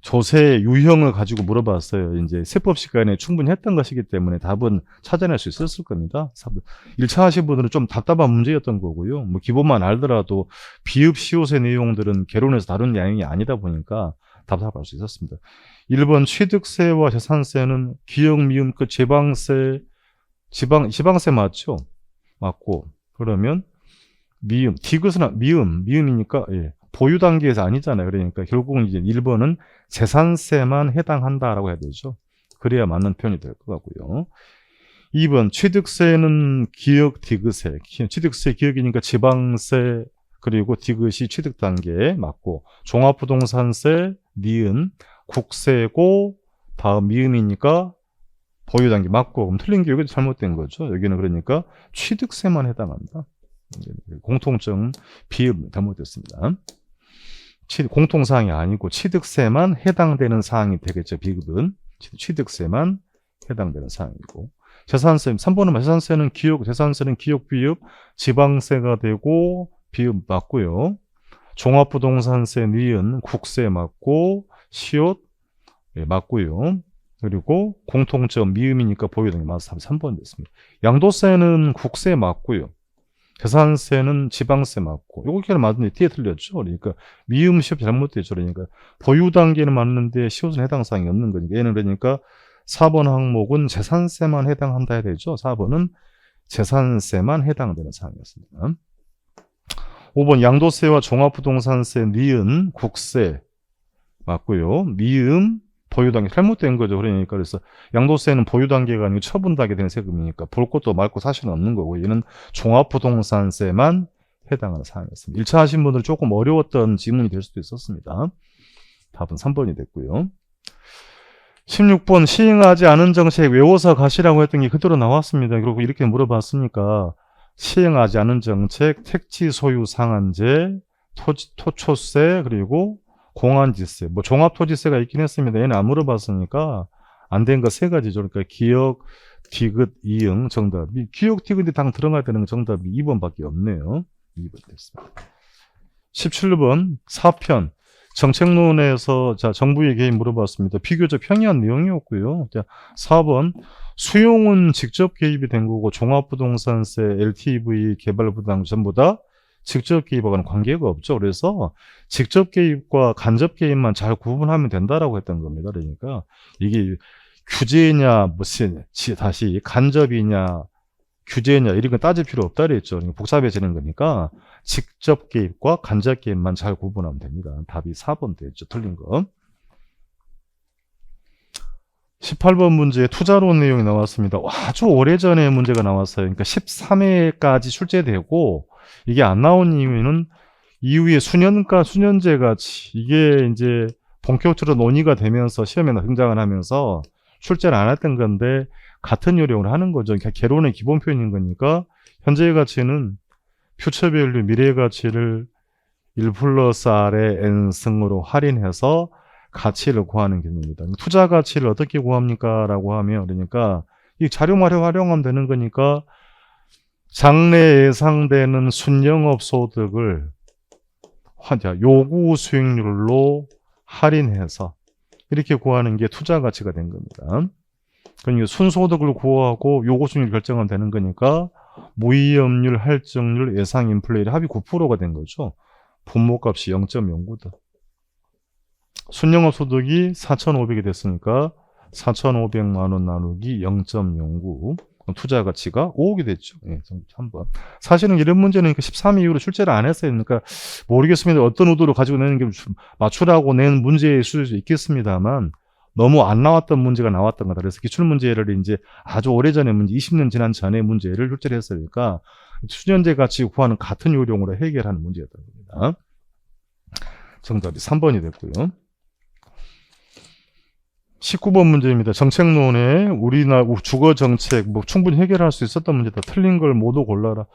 조세 유형을 가지고 물어봤어요. 이제 세법 시간에 충분히 했던 것이기 때문에 답은 찾아낼 수 있었을 겁니다. 1차 하신 분들은 좀 답답한 문제였던 거고요. 뭐 기본만 알더라도 비읍 시옷의 내용들은 개론에서 다룬 내용이 아니다 보니까 답답할 수 있었습니다. 1번 취득세와 재산세는 기역 미음 끝 지방세 맞죠? 맞고, 그러면 미음 디귿은 미음이니까 보유 단계에서 아니잖아요. 그러니까 결국은 이제 1번은 재산세만 해당한다라고 해야 되죠. 그래야 맞는 표현이 될 것 같고요. 2번 취득세는 기역 디귿세. 취득세 기역이니까 지방세 그리고 디귿이 취득 단계에 맞고 종합부동산세 니은 국세고 다음 미음이니까 보유 단계 맞고 그럼 틀린 게 여기 잘못된 거죠. 여기는 그러니까 취득세만 해당한다. 공통점 비읍 잘못됐습니다. 공통사항이 아니고 취득세만 해당되는 사항이 되겠죠. 비읍은 취득세만 해당되는 사항이고 재산세 3번은 재산세는 기역 재산세는 기역 비읍 지방세가 되고 비읍 맞고요. 종합부동산세 니은 국세 맞고 시옷 맞고요. 그리고 공통점 미음이니까 보유등이 맞아서 3번 됐습니다. 양도세는 국세 맞고요. 재산세는 지방세 맞고 요렇게 맞는데 뒤에 틀렸죠. 그러니까 미음 시옷 잘못됐죠. 그러니까 보유 단계는 맞는데 시옷은 해당 사항이 없는 거니까 얘는 그러니까 4번 항목은 재산세만 해당한다 해야 되죠. 4번은 재산세만 해당되는 사항이었습니다. 5번 양도세와 종합부동산세 니은 국세 맞고요. 미음 보유 단계 잘못된 거죠. 그러니까 그래서 양도세는 보유 단계가 아니고 처분하게 되는 세금이니까 볼 것도 말고 사실은 없는 거고 얘는 종합부동산세만 해당하는 사항이었습니다. 1차 하신 분들은 조금 어려웠던 지문이 될 수도 있었습니다. 답은 3번이 됐고요. 16번 시행하지 않은 정책 외워서 가시라고 했던 게 그대로 나왔습니다. 그리고 이렇게 물어봤으니까 시행하지 않은 정책, 택지 소유 상한제, 토초세, 그리고 공안지세, 뭐 종합토지세가 있긴 했습니다. 얘는 안 물어봤으니까 안 된 거 세 가지죠. 그러니까 기역, 디귿, 이응 정답이 기역, 디귿이 당 들어가야 되는 정답이 2번밖에 없네요. 2번 됐습니다. 17번 4편 정책론에서 자 정부의 개입 물어봤습니다. 비교적 평이한 내용이었고요. 자 4번 수용은 직접 개입이 된 거고 종합부동산세, LTV, 개발부담 전부 다 직접 개입하고는 관계가 없죠. 그래서 직접 개입과 간접 개입만 잘 구분하면 된다라고 했던 겁니다. 그러니까 이게 규제냐 무슨 다시 간접이냐 규제냐 이런 건 따질 필요 없다 그랬죠. 복잡해지는 거니까 직접 개입과 간접 개입만 잘 구분하면 됩니다. 답이 4번 되죠. 틀린 거. 18번 문제에 투자론 내용이 나왔습니다. 아주 오래전에 문제가 나왔어요. 그러니까 13회까지 출제되고 이게 안 나온 이유는 이후에 수년가 수년제 같이 이게 이제 본격적으로 논의가 되면서 시험에 등장을 하면서 출제를 안 했던 건데 같은 요령을 하는 거죠. 그러니까 개론의 기본 표현인 거니까 현재의 가치는 퓨처 밸류 미래의 가치를 1 플러스 R의 N승으로 할인해서 가치를 구하는 개념입니다. 투자 가치를 어떻게 구합니까? 라고 하면 그러니까 이 자료만 활용하면 되는 거니까 장래 예상되는 순영업 소득을 요구 수익률로 할인해서 이렇게 구하는 게 투자 가치가 된 겁니다. 그러니까 순소득을 구하고 요구 수익률 결정하면 되는 거니까 무위험률, 할증률, 예상 인플레이를 합이 9%가 된 거죠. 분모값이 0.09다. 순영업 소득이 4,500이 됐으니까 4,500만 원 나누기 0.09 투자 가치가 5억이 됐죠. 예, 3번. 사실은 이런 문제는 13회 이후로 출제를 안 했어요. 그러니까 모르겠습니다. 어떤 의도로 가지고 내는 게 맞추라고 낸 문제일 수도 있겠습니다만 너무 안 나왔던 문제가 나왔던 거다. 그래서 기출문제를 이제 아주 오래전에 문제, 20년 지난 전에 문제를 출제를 했으니까 수년제 가치 구하는 같은 요령으로 해결하는 문제였던 겁니다. 정답이 3번이 됐고요. 19번 문제입니다. 정책론에 우리나라 주거 정책 뭐 충분히 해결할 수 있었던 문제다. 틀린 걸 모두 골라라.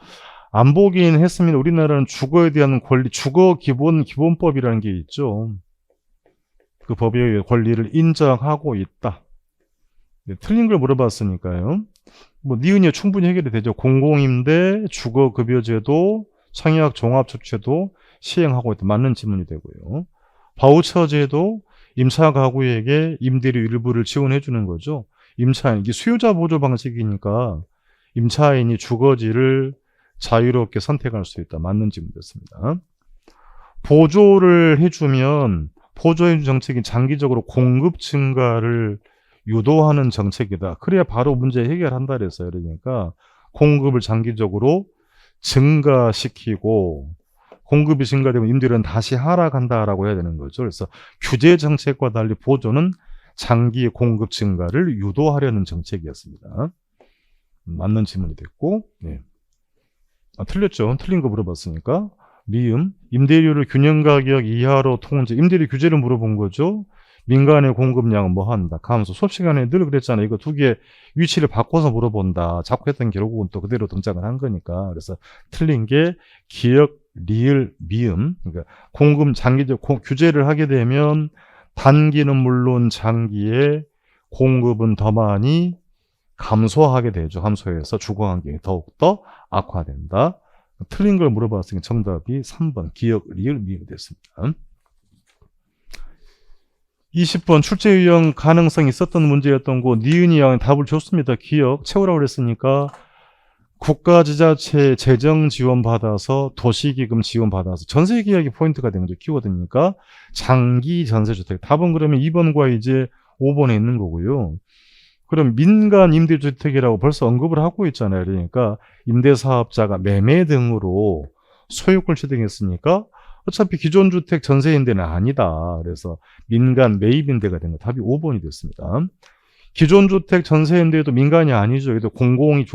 안 보긴 했습니다. 우리나라는 주거에 대한 권리, 주거 기본법이라는 게 있죠. 그 법의 권리를 인정하고 있다. 네, 틀린 걸 물어봤으니까요. 뭐 니은이 충분히 해결이 되죠. 공공임대, 주거급여제도, 청약 종합주택도 시행하고 있다. 맞는 질문이 되고요. 바우처제도 임차 가구에게 임대료 일부를 지원해 주는 거죠. 임차인, 이게 수요자 보조 방식이니까 임차인이 주거지를 자유롭게 선택할 수 있다. 맞는 질문이었습니다. 보조를 해주면 보조해준 정책이 장기적으로 공급 증가를 유도하는 정책이다. 그래야 바로 문제 해결한다 그랬어요. 그러니까 공급을 장기적으로 증가시키고 공급이 증가되면 임대료는 다시 하락한다라고 해야 되는 거죠. 그래서 규제 정책과 달리 보조는 장기 공급 증가를 유도하려는 정책이었습니다. 맞는 질문이 됐고, 네. 틀렸죠. 틀린 거 물어봤으니까. 미음, 임대료를 균형 가격 이하로 통제, 임대료 규제를 물어본 거죠. 민간의 공급량은 뭐 한다, 감소. 수업 시간에 늘 그랬잖아요. 이거 두 개 위치를 바꿔서 물어본다. 자꾸 했던 결국은 또 그대로 등장을 한 거니까. 그래서 틀린 게 기역, 리을, 미음. 그러니까 공급 장기적 규제를 하게 되면 단기는 물론 장기에 공급은 더 많이 감소하게 되죠. 감소해서 주거 환경이 더욱더 악화된다. 틀린 걸 물어봤으니까 정답이 3번 기역, 리을, 미음이 됐습니다. 20번 출제 유형 가능성이 있었던 문제였던 거 니은이 양은 답을 줬습니다. 기역 채우라고 그랬으니까 국가 지자체 재정 지원 받아서 도시기금 지원 받아서 전세 계약이 포인트가 되는 거죠. 키워드니까 장기 전세주택. 답은 그러면 2번과 이제 5번에 있는 거고요. 그럼 민간 임대주택이라고 벌써 언급을 하고 있잖아요. 그러니까 임대사업자가 매매 등으로 소유권 취득했으니까 어차피 기존 주택 전세 임대는 아니다. 그래서 민간 매입 임대가 된 거 답이 5번이 됐습니다. 기존 주택 전세 임대도 민간이 아니죠. 이도 공공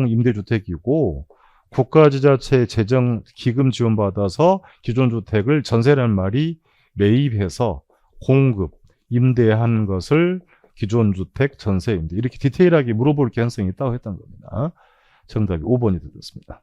임대주택이고 국가지자체 재정 기금 지원 받아서 기존 주택을 전세라는 말이 매입해서 공급 임대한 것을 기존 주택 전세 임대 이렇게 디테일하게 물어볼 가능성이 있다고 했던 겁니다. 정답이 5번이 되었습니다.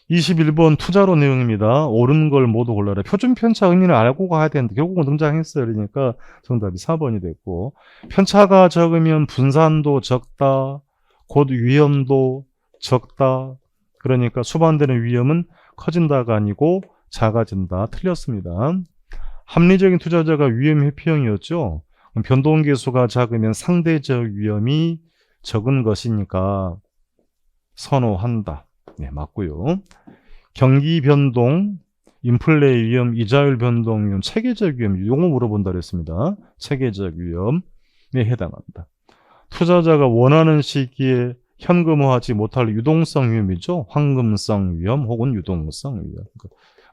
21번 투자로 내용입니다. 옳은 걸 모두 골라라. 표준 편차 의미는 알고 가야 되는데 결국은 등장했어요. 그러니까 정답이 4번이 됐고 편차가 적으면 분산도 적다. 곧 위험도 적다. 그러니까 수반되는 위험은 커진다가 아니고 작아진다. 틀렸습니다. 합리적인 투자자가 위험 회피형이었죠. 변동계수가 작으면 상대적 위험이 적은 것이니까 선호한다. 네, 맞고요. 경기 변동, 인플레 위험, 이자율 변동 위험, 체계적 위험, 용어 물어본다 그랬습니다. 체계적 위험에 해당한다. 투자자가 원하는 시기에 현금화하지 못할 유동성 위험이죠. 황금성 위험 혹은 유동성 위험.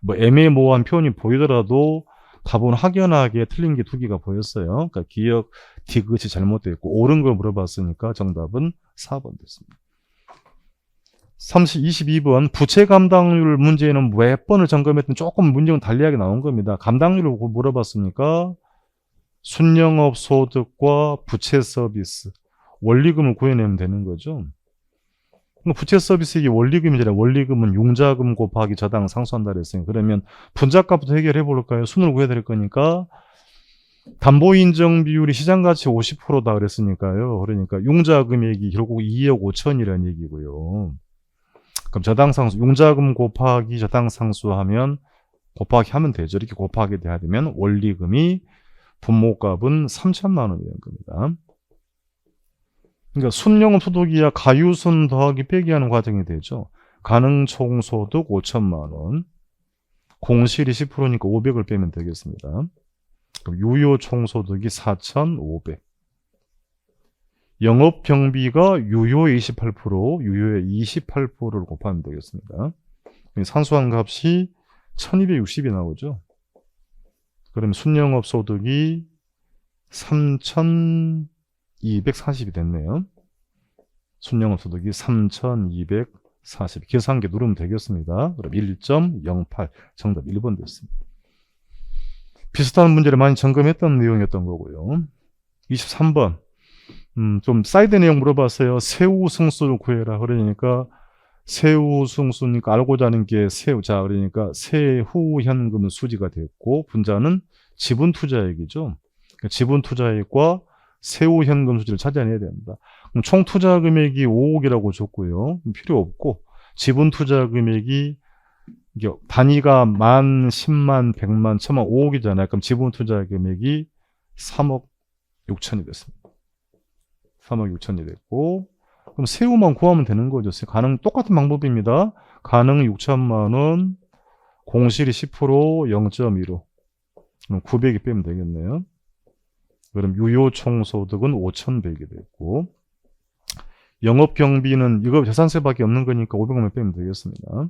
뭐 애매모호한 표현이 보이더라도 답은 확연하게 틀린 게 두 개가 보였어요. 그러니까 기억, 디귿이 잘못되어 있고 옳은 걸 물어봤으니까 정답은 4번 됐습니다. 22번 부채 감당률 문제는 몇 번을 점검했든 조금 문제는 달리하게 나온 겁니다. 감당률을 물어봤으니까 순영업 소득과 부채 서비스 원리금을 구해내면 되는 거죠. 부채 서비스 이게 원리금이잖아요. 원리금은 융자금 곱하기 저당 상수한다 그랬어요. 그러면 분자값부터 해결해 볼까요? 순을 구해야 될 거니까 담보 인정 비율이 시장가치 50%다 그랬으니까요. 그러니까 융자 금액이 결국 2억 5천이라는 얘기고요. 그럼 저당상수, 융자금 곱하기 저당상수 하면 곱하기 하면 되죠. 이렇게 곱하게 돼야 되면 원리금이 분모값은 3천만 원이 되는 겁니다. 그러니까 순영업 소득이야 가유순 더하기 빼기 하는 과정이 되죠. 가능 총소득 5천만 원. 공실이 10%니까 500을 빼면 되겠습니다. 그럼 유효 총소득이 4,500. 영업 경비가 유효의 28%, 유효의 28%를 곱하면 되겠습니다. 산수한 값이 1260이 나오죠. 그럼 순영업 소득이 3240이 됐네요. 순영업 소득이 3240. 계산기 누르면 되겠습니다. 그럼 1.08. 정답 1번 됐습니다. 비슷한 문제를 많이 점검했던 내용이었던 거고요. 23번. 좀 사이드 내용 물어봤어요. 세후 승수를 구해라. 그러니까 세후 승수니까 알고자 하는 게 세후. 자, 그러니까 세후 현금은 수지가 됐고 분자는 지분 투자액이죠. 그러니까 지분 투자액과 세후 현금 수지를 찾아내야 된다. 그럼 총 투자 금액이 5억이라고 줬고요. 필요 없고 지분 투자 금액이 단위가 만, 10만, 100만, 1000만, 5억이잖아요. 그럼 지분 투자 금액이 3억 6천이 됐습니다. 3억 6천이 됐고 그럼 세후만 구하면 되는 거죠. 똑같은 방법입니다. 가능 6천만 원, 공실이 10%, 0.15. 그럼 900이 빼면 되겠네요. 그럼 유효 총소득은 5,100이 됐고 영업 경비는 이거 재산세밖에 없는 거니까 500만 빼면 되겠습니다.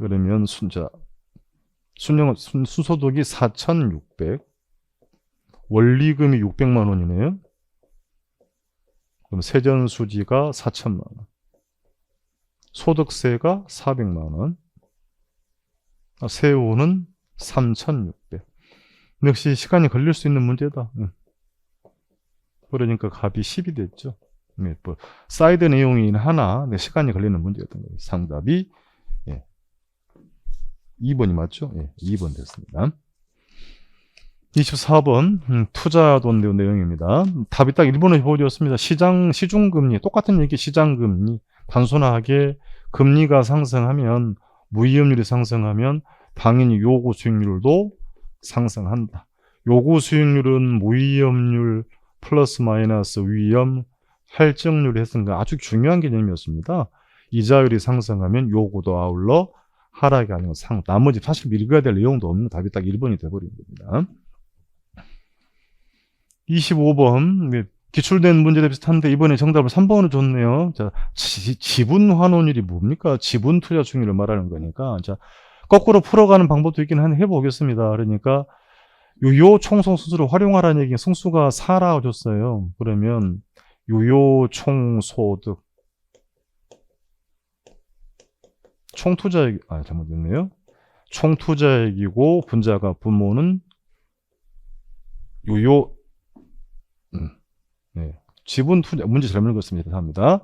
그러면 순소득이 4,600, 원리금이 600만 원이네요. 그럼 세전수지가 4천만 원, 소득세가 400만 원, 세후는 3,600. 역시 시간이 걸릴 수 있는 문제다. 그러니까 값이 10이 됐죠. 뭐 사이드 내용이긴 하나 시간이 걸리는 문제였던 거예요. 상답이 2번이 맞죠? 2번 됐습니다. 24번 투자돈 내용입니다. 답이 딱 1번의 표지였습니다. 시중금리, 똑같은 얘기 시장금리. 단순하게 금리가 상승하면 무위험률이 상승하면 당연히 요구 수익률도 상승한다. 요구 수익률은 무위험률 플러스 마이너스 위험 할증률이 했으니까 아주 중요한 개념이었습니다. 이자율이 상승하면 요구도 아울러 하락이 아니고 나머지 사실 읽어야 될 내용도 없는 답이 딱 1번이 돼버린 겁니다. 25번 기출된 문제도 비슷한데 이번에 정답을 3번으로 줬네요. 자, 지분 환원율이 뭡니까? 지분 투자 수익률을 말하는 거니까. 자, 거꾸로 풀어가는 방법도 있긴 한데 해보겠습니다. 그러니까 유효 총소 수수를 활용하라는 얘기는 승수가 4라고 줬어요. 그러면 유효 총소득 총투자액 잘못됐네요. 총투자액이고 분모는 유효 지분 투자 문제 잘못 읽었습니다. 합니다.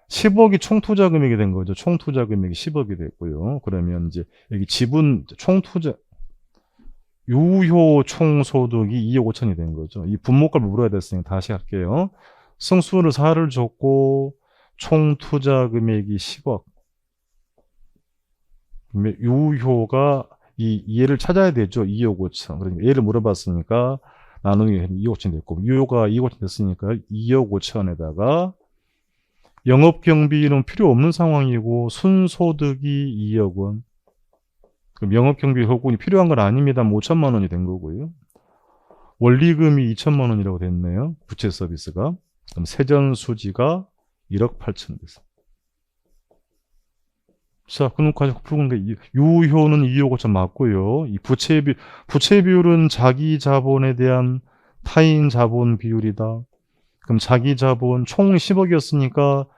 10억이 총투자 금액이 된 거죠. 총투자 금액이 10억이 됐고요. 그러면 이제 여기 지분 총투자 유효 총소득이 2억 5천이 된 거죠. 이 분모값을 물어야 됐으니 다시 할게요. 승수를 4를 줬고 총투자 금액이 10억. 유효가 얘를 찾아야 되죠. 2억 5천. 그러니까 얘를 물어봤으니까 나누기 2억 5천 됐고 유효가 2억 5천 됐으니까 2억 5천에다가 영업경비는 필요 없는 상황이고 순소득이 2억 원. 그럼 영업경비 효군이 필요한 건 아닙니다. 5천만 원이 된 거고요. 원리금이 2천만 원이라고 됐네요. 부채 서비스가. 그럼 세전수지가 1억 8천 됐습니다. 자, 그럼 가지고 푸는 게 유효는 2억 5천 맞고요. 이 부채 비율은 자기 자본에 대한 타인 자본 비율이다. 그럼 자기 자본 총 10억이었으니까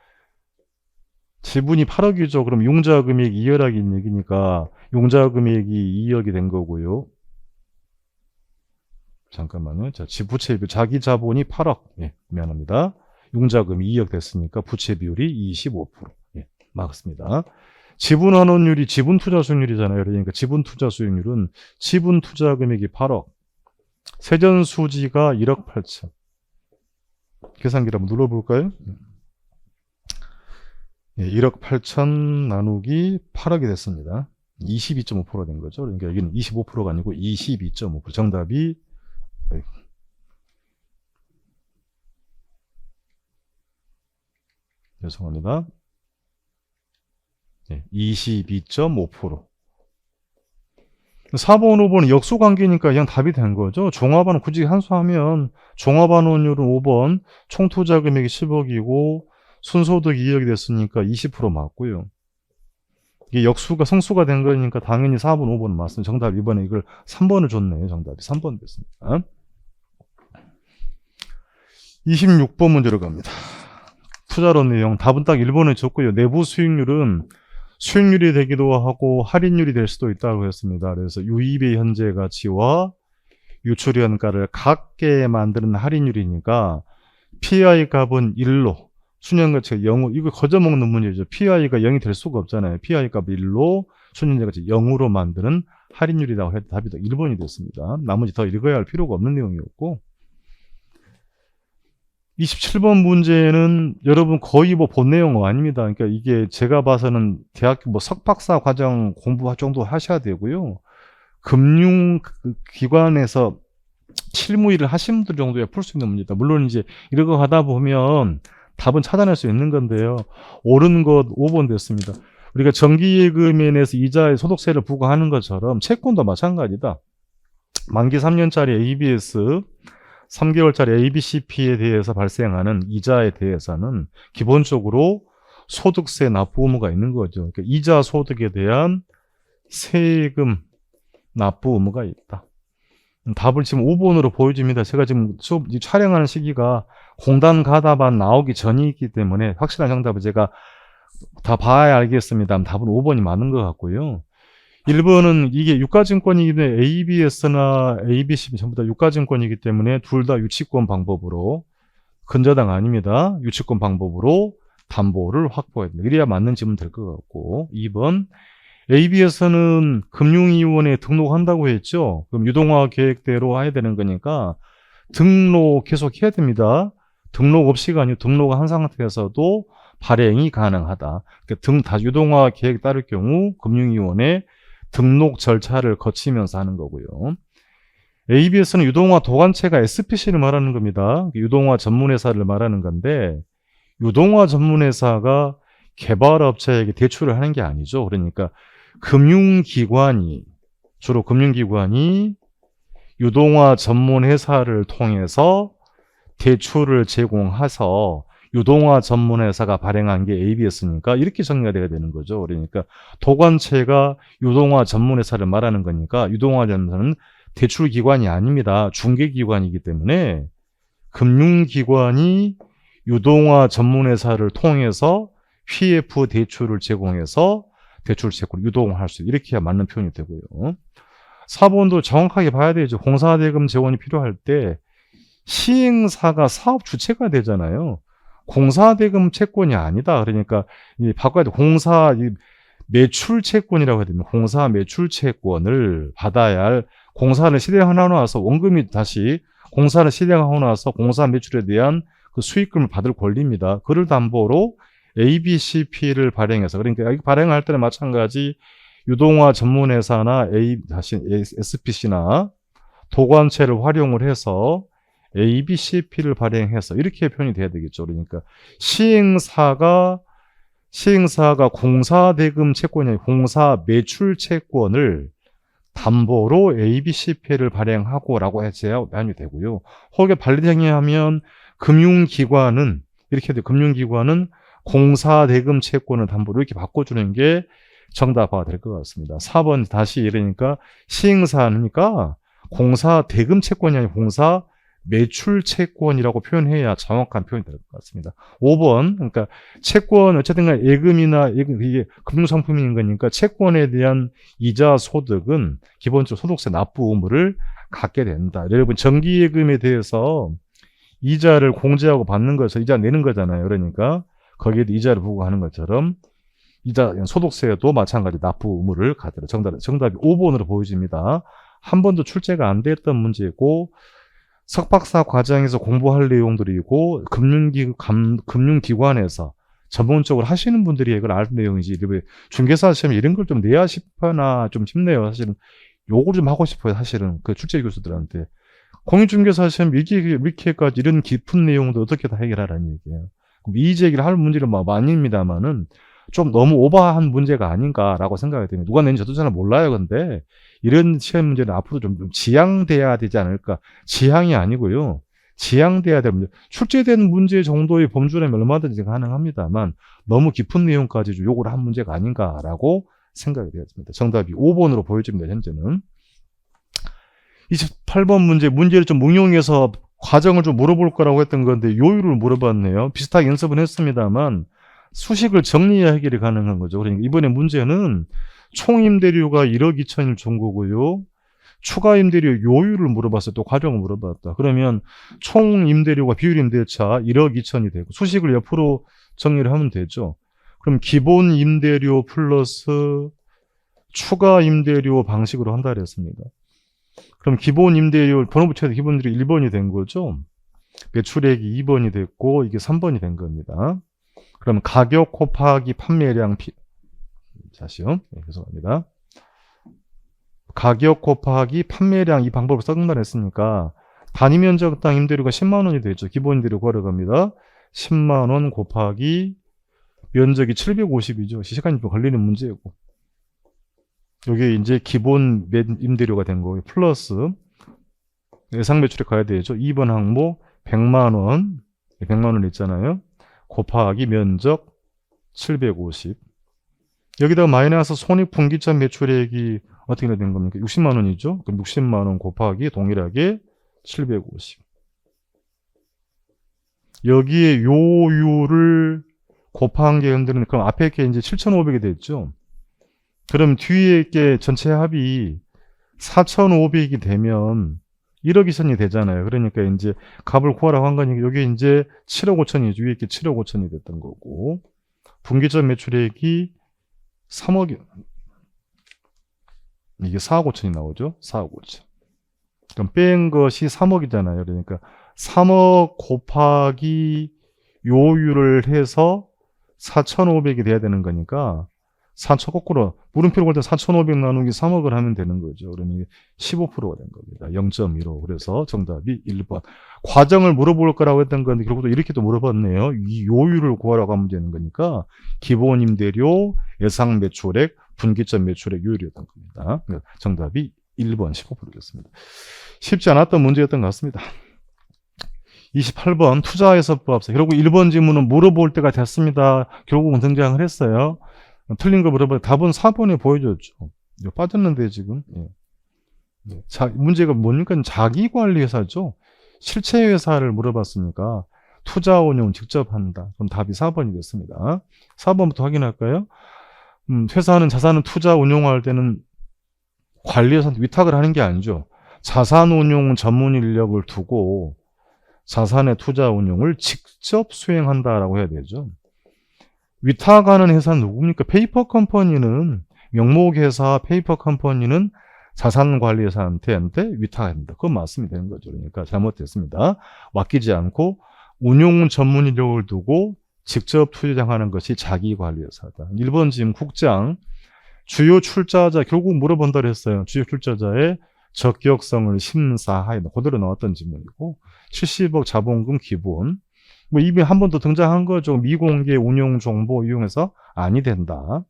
지분이 8억이죠. 그럼 융자 금액이 2억인 얘기니까 융자 금액이 2억이 된 거고요. 잠깐만요. 자, 부채 비율 자기 자본이 8억. 미안합니다. 융자금이 2억 됐으니까 부채 비율이 25%. 맞습니다. 지분 환원율이 지분 투자 수익률이잖아요. 그러니까 지분 투자 수익률은 지분 투자 금액이 8억. 세전 수지가 1억 8천. 계산기를 한번 눌러볼까요? 1억 8천 나누기 8억이 됐습니다. 22.5%가 된 거죠. 그러니까 여기는 25%가 아니고 22.5%. 정답이 죄송합니다. 22.5%. 4번, 5번은 역수관계니까 그냥 답이 된 거죠. 종합반원 굳이 한수하면 종합반원율은 5번, 총투자 금액이 10억이고 순소득 2억이 됐으니까 20% 맞고요. 이게 역수가 성수가 된 거니까 당연히 4번, 5번은 맞습니다. 정답 이번에 이걸 3번을 줬네요. 정답이 3번 됐습니다. 26번 문제로 갑니다. 투자론 내용 답은 딱 1번을 줬고요. 내부 수익률은 수익률이 되기도 하고 할인율이 될 수도 있다고 했습니다. 그래서 유입의 현재 가치와 유출 현가를 같게 만드는 할인율이니까 PI 값은 1로 순현가치가 0, 이거 거저먹는 문제죠. PI가 0이 될 수가 없잖아요. PI 값 1로 순현가치 0으로 만드는 할인율이라고 해도 답이 1번이 됐습니다. 나머지 더 읽어야 할 필요가 없는 내용이었고 27번 문제는 여러분 거의 본 내용 아닙니다. 그러니까 이게 제가 봐서는 대학교 석박사 과정 공부 정도 하셔야 되고요. 금융기관에서 실무일을 하신 분들 정도야 풀 수 있는 문제다. 물론 이제 이런 거 하다 보면 답은 찾아낼 수 있는 건데요. 옳은 것 5번 됐습니다. 우리가 정기예금에 내서 이자의 소득세를 부과하는 것처럼 채권도 마찬가지다. 만기 3년짜리 ABS 3개월짜리 ABCP에 대해서 발생하는 이자에 대해서는 기본적으로 소득세 납부 의무가 있는 거죠. 그러니까 이자 소득에 대한 세금 납부 의무가 있다. 답을 지금 5번으로 보여줍니다. 제가 지금 수업 촬영하는 시기가 공단 가답안 나오기 전이기 때문에 확실한 정답을 제가 다 봐야 알겠습니다. 답은 5번이 맞는 것 같고요. 1번은 이게 유가증권이기 때문에 ABS나 ABC 전부 다 유가증권이기 때문에 둘 다 유치권 방법으로, 근저당 아닙니다. 유치권 방법으로 담보를 확보해야 됩니다. 이래야 맞는 질문 될 것 같고. 2번, ABS는 금융위원회에 등록한다고 했죠. 그럼 유동화 계획대로 해야 되는 거니까 등록 계속 해야 됩니다. 등록 없이가 아니고 등록한 상태에서도 발행이 가능하다. 그러니까 유동화 계획 따를 경우 금융위원회 등록 절차를 거치면서 하는 거고요. ABS는 유동화 도관체가 SPC를 말하는 겁니다. 유동화 전문회사를 말하는 건데, 유동화 전문회사가 개발업체에게 대출을 하는 게 아니죠. 그러니까 금융기관이, 주로 금융기관이 유동화 전문회사를 통해서 대출을 제공해서 유동화 전문회사가 발행한 게 ABS니까 이렇게 정리가 돼야 되는 거죠. 그러니까 도관체가 유동화 전문회사를 말하는 거니까 유동화 전문회사는 대출기관이 아닙니다. 중개기관이기 때문에 금융기관이 유동화 전문회사를 통해서 PF 대출을 제공해서 대출 채권 유동할 수, 이렇게 해야 맞는 표현이 되고요. 4번도 정확하게 봐야 되죠. 공사대금 재원이 필요할 때 시행사가 사업 주체가 되잖아요. 공사대금 채권이 아니다. 그러니까 바꿔야 돼. 공사 매출 채권이라고 해야 됩니다. 공사 매출 채권을 받아야 할, 공사를 실행하고 나서 원금이 다시 공사를 실행하고 나서 공사 매출에 대한 그 수익금을 받을 권리입니다. 그를 담보로 ABCP를 발행해서, 그러니까 여기 발행할 때는 마찬가지 유동화 전문회사나 SPC나 도관체를 활용을 해서 ABCP를 발행해서 이렇게 표현이 돼야 되겠죠. 그러니까 시행사가 공사대금 채권이 아니라 공사 매출 채권을 담보로 ABCP를 발행하고라고 해야 표현이 되고요. 혹여 발행하면 금융기관은 이렇게 돼. 금융기관은 공사대금 채권을 담보로 이렇게 바꿔주는 게 정답화가 될 것 같습니다. 4번 다시 이러니까 시행사니까 공사대금 채권이 아니라 공사 매출 채권이라고 표현해야 정확한 표현이 될 것 같습니다. 5번, 그러니까 채권, 어쨌든 간에 예금이나 이게 금융상품인 거니까 채권에 대한 이자 소득은 기본적으로 소득세 납부 의무를 갖게 된다. 여러분, 정기예금에 대해서 이자를 공제하고 받는 거에서 이자 내는 거잖아요. 그러니까 거기에 이자를 부과하는 것처럼 이자 소득세도 마찬가지 납부 의무를 갖더라. 정답이 5번으로 보여집니다. 한 번도 출제가 안 됐던 문제고, 석박사 과정에서 공부할 내용들이고, 금융기관에서 전문적으로 하시는 분들이 이걸 알 내용이지, 중개사 시험 이런 걸 좀 내야 싶거나 좀 싶네요. 사실은 요걸 좀 하고 싶어요. 사실은 그 출제 교수들한테. 공인중개사 시험 이렇게까지 이런 깊은 내용도 어떻게 다 해결하라는 얘기예요. 이의 제기를 할 문제는 아닙니다만은 좀 너무 오버한 문제가 아닌가라고 생각이 됩니다. 누가 낸지 저도 잘 몰라요. 근데 이런 시험 문제는 앞으로 좀 지양돼야 되지 않을까. 지향이 아니고요. 지양돼야 될 문제. 출제된 문제 정도의 범주라면 얼마든지 가능합니다만 너무 깊은 내용까지 요구를 한 문제가 아닌가라고 생각이 되었습니다. 정답이 5번으로 보여집니다. 현재는. 28번 문제를 좀 응용해서 과정을 좀 물어볼 거라고 했던 건데 요율을 물어봤네요. 비슷하게 연습은 했습니다만 수식을 정리해야 해결이 가능한 거죠. 그러니까 이번에 문제는 총임대료가 1억 2천일 정도고요. 추가임대료 요율을 물어봤어요. 또 과정을 물어봤다. 그러면 총임대료가 비율임대차 1억 2천이 되고 수식을 옆으로 정리를 하면 되죠. 그럼 기본임대료 플러스 추가임대료 방식으로 한다 그랬습니다. 그럼 기본임대료 번호 붙여야 기본임대료 1번이 된 거죠. 매출액이 2번이 됐고 이게 3번이 된 겁니다. 그럼 가격 곱하기 판매량 다시요. 네, 죄송합니다. 가격 곱하기 판매량 이 방법을 써준다 했으니까 단위 면적당 임대료가 10만 원이 되죠. 기본임대료 걸어갑니다. 10만 원 곱하기 면적이 750이죠. 시간이 좀 걸리는 문제고. 이게 이제 기본 임대료가 된 거고요. 플러스 예상 매출에 가야 되죠. 2번 항목 100만 원. 100만 원 있잖아요. 곱하기 면적 750. 여기다가 마이너스 손익분기점 매출액이 어떻게 된 겁니까? 60만 원이죠. 그럼 60만 원 곱하기 동일하게 750. 여기에 요율을 곱한 게 흔드는, 그럼 앞에 게 이제 7,500이 됐죠. 그럼 뒤에 게 전체 합이 4,500이 되면 1억 이선이 되잖아요. 그러니까 이제 값을 구하라고 한 거니까 여기 이제 7억 5천이죠. 위에 게 7억 5천이 됐던 거고. 분기점 매출액이 3억이, 이게 4억 5천이 나오죠. 4억 5천. 그럼 뺀 것이 3억이잖아요. 그러니까 3억 곱하기 요율을 해서 4,500이 돼야 되는 거니까 4천 거꾸로 물음표로 볼 때 4,500 나누기 3억을 하면 되는 거죠. 그러면 15%가 된 겁니다. 0.15. 그래서 정답이 1번. 과정을 물어볼 거라고 했던 건데 결국 또 이렇게 또 물어봤네요. 이 요율을 구하라고 하면 되는 거니까 기본 임대료, 예상 매출액, 분기점 매출액 요율이었던 겁니다. 정답이 1번 15%였습니다. 쉽지 않았던 문제였던 것 같습니다. 28번 투자해서법합사. 결국 1번 질문은 물어볼 때가 됐습니다. 결국은 등장을 했어요. 틀린 거 물어봐요. 답은 4번에 보여줬죠. 이거 빠졌는데 지금. 예. 자, 문제가 뭡니까? 자기관리회사죠. 실체회사를 물어봤으니까 투자 운용 직접 한다. 그럼 답이 4번이 됐습니다. 4번부터 확인할까요? 회사는 자산을 투자 운용할 때는 관리회사한테 위탁을 하는 게 아니죠. 자산 운용 전문 인력을 두고 자산의 투자 운용을 직접 수행한다라고 해야 되죠. 위탁하는 회사는 누굽니까? 페이퍼 컴퍼니는, 명목회사 페이퍼 컴퍼니는 자산관리회사한테 위탁합니다. 그건 맞으면 되는 거죠. 그러니까 잘못됐습니다. 맡기지 않고 운용 전문 인력을 두고 직접 투자하는 것이 자기관리회사다. 1번 지금 국장, 주요 출자자, 결국 물어본다 그랬어요. 주요 출자자의 적격성을 심사하여, 그대로 나왔던 질문이고, 70억 자본금 기본, 뭐 이미 한 번 더 등장한 거죠. 미공개 운용 정보 이용해서 아니 된다.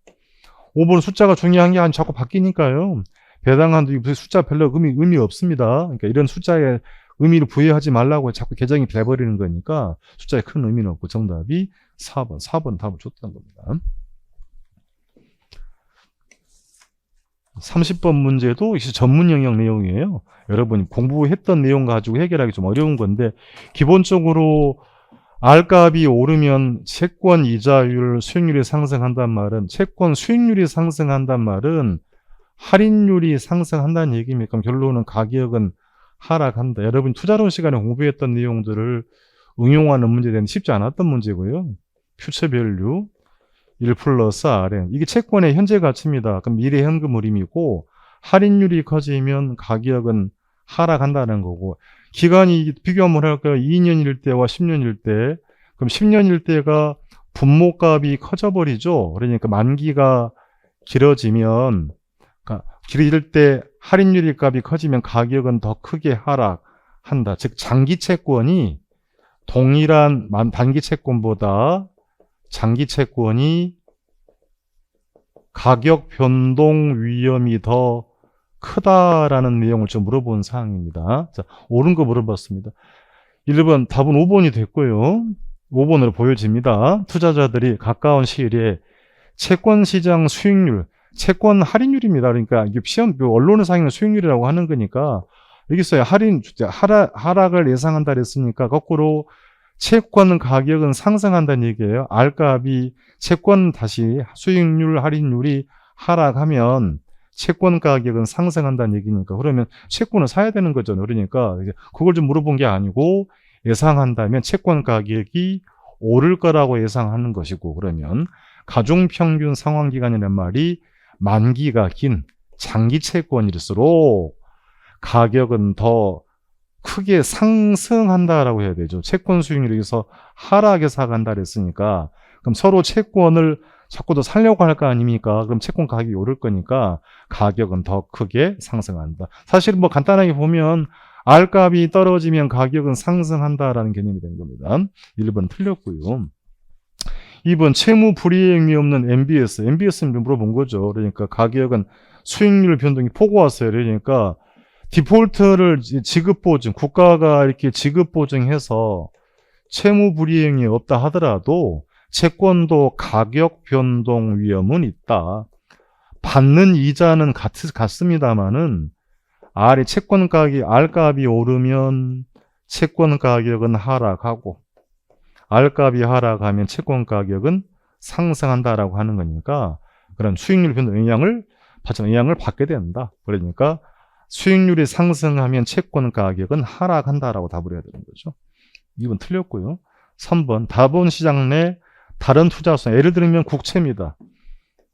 5번 숫자가 중요한 게 아니고 자꾸 바뀌니까요. 배당한도 무슨 숫자 별로 의미 없습니다. 그러니까 이런 숫자에 의미를 부여하지 말라고 자꾸 개정이 돼버리는 거니까 숫자에 큰 의미는 없고 정답이 4번. 4번 답을 줬다는 겁니다. 30번 문제도 전문 영역 내용이에요. 여러분이 공부했던 내용 가지고 해결하기 좀 어려운 건데 기본적으로 R값이 오르면 채권 이자율 수익률이 상승한단 말은, 채권 수익률이 상승한단 말은 할인율이 상승한다는 얘기입니까? 그럼 결론은 가격은 하락한다. 여러분 투자론 시간에 공부했던 내용들을 응용하는 문제는 쉽지 않았던 문제고요. 퓨처밸류 1 플러스 Rn, 이게 채권의 현재 가치입니다. 그럼 미래 현금 흐름이고 할인율이 커지면 가격은 하락한다는 거고, 기간이 비교 한번 할까요? 2년일 때와 10년일 때. 그럼 10년일 때가 분모값이 커져버리죠. 그러니까 만기가 길어지면, 그러니까 길어질 때 할인율이 값이 커지면 가격은 더 크게 하락한다. 즉 장기 채권이 동일한 단기 채권보다 장기 채권이 가격 변동 위험이 더 크다라는 내용을 좀 물어본 사항입니다. 자, 옳은 거 물어봤습니다. 1번 답은 5번이 됐고요. 5번으로 보여집니다. 투자자들이 가까운 시일에 채권 시장 수익률, 채권 할인율입니다. 그러니까 이게 시험 언론사에는 수익률이라고 하는 거니까 여기 있어요. 하락을 예상한다 그랬으니까 거꾸로 채권 가격은 상승한다는 얘기예요. R값이 채권 다시 수익률 할인율이 하락하면 채권 가격은 상승한다는 얘기니까 그러면 채권을 사야 되는 거죠. 그러니까 그걸 좀 물어본 게 아니고 예상한다면 채권 가격이 오를 거라고 예상하는 것이고, 그러면 가중평균 상환기간이라는 말이 만기가 긴 장기 채권일수록 가격은 더 크게 상승한다라고 해야 되죠. 채권 수익률이 여기서 하락해서 간다 그랬으니까 그럼 서로 채권을 자꾸 더 살려고 할 거 아닙니까? 그럼 채권 가격이 오를 거니까 가격은 더 크게 상승한다. 사실 뭐 간단하게 보면 R값이 떨어지면 가격은 상승한다라는 개념이 된 겁니다. 1번 틀렸고요. 2번 채무 불이행이 없는 MBS. MBS는 물어본 거죠. 그러니까 가격은 수익률 변동이 폭우 왔어요. 그러니까 디폴트를 지급보증, 국가가 이렇게 지급보증해서 채무 불이행이 없다 하더라도 채권도 가격 변동 위험은 있다. 받는 이자는 같습니다만은 채권 가격, R값이 오르면 채권 가격은 하락하고 R값이 하락하면 채권 가격은 상승한다라고 하는 거니까 그런 수익률 변동 영향을 받게 된다. 그러니까 수익률이 상승하면 채권 가격은 하락한다라고 답을 해야 되는 거죠. 2번 틀렸고요. 3번 자본시장 내 다른 투자수, 예를 들면 국채입니다.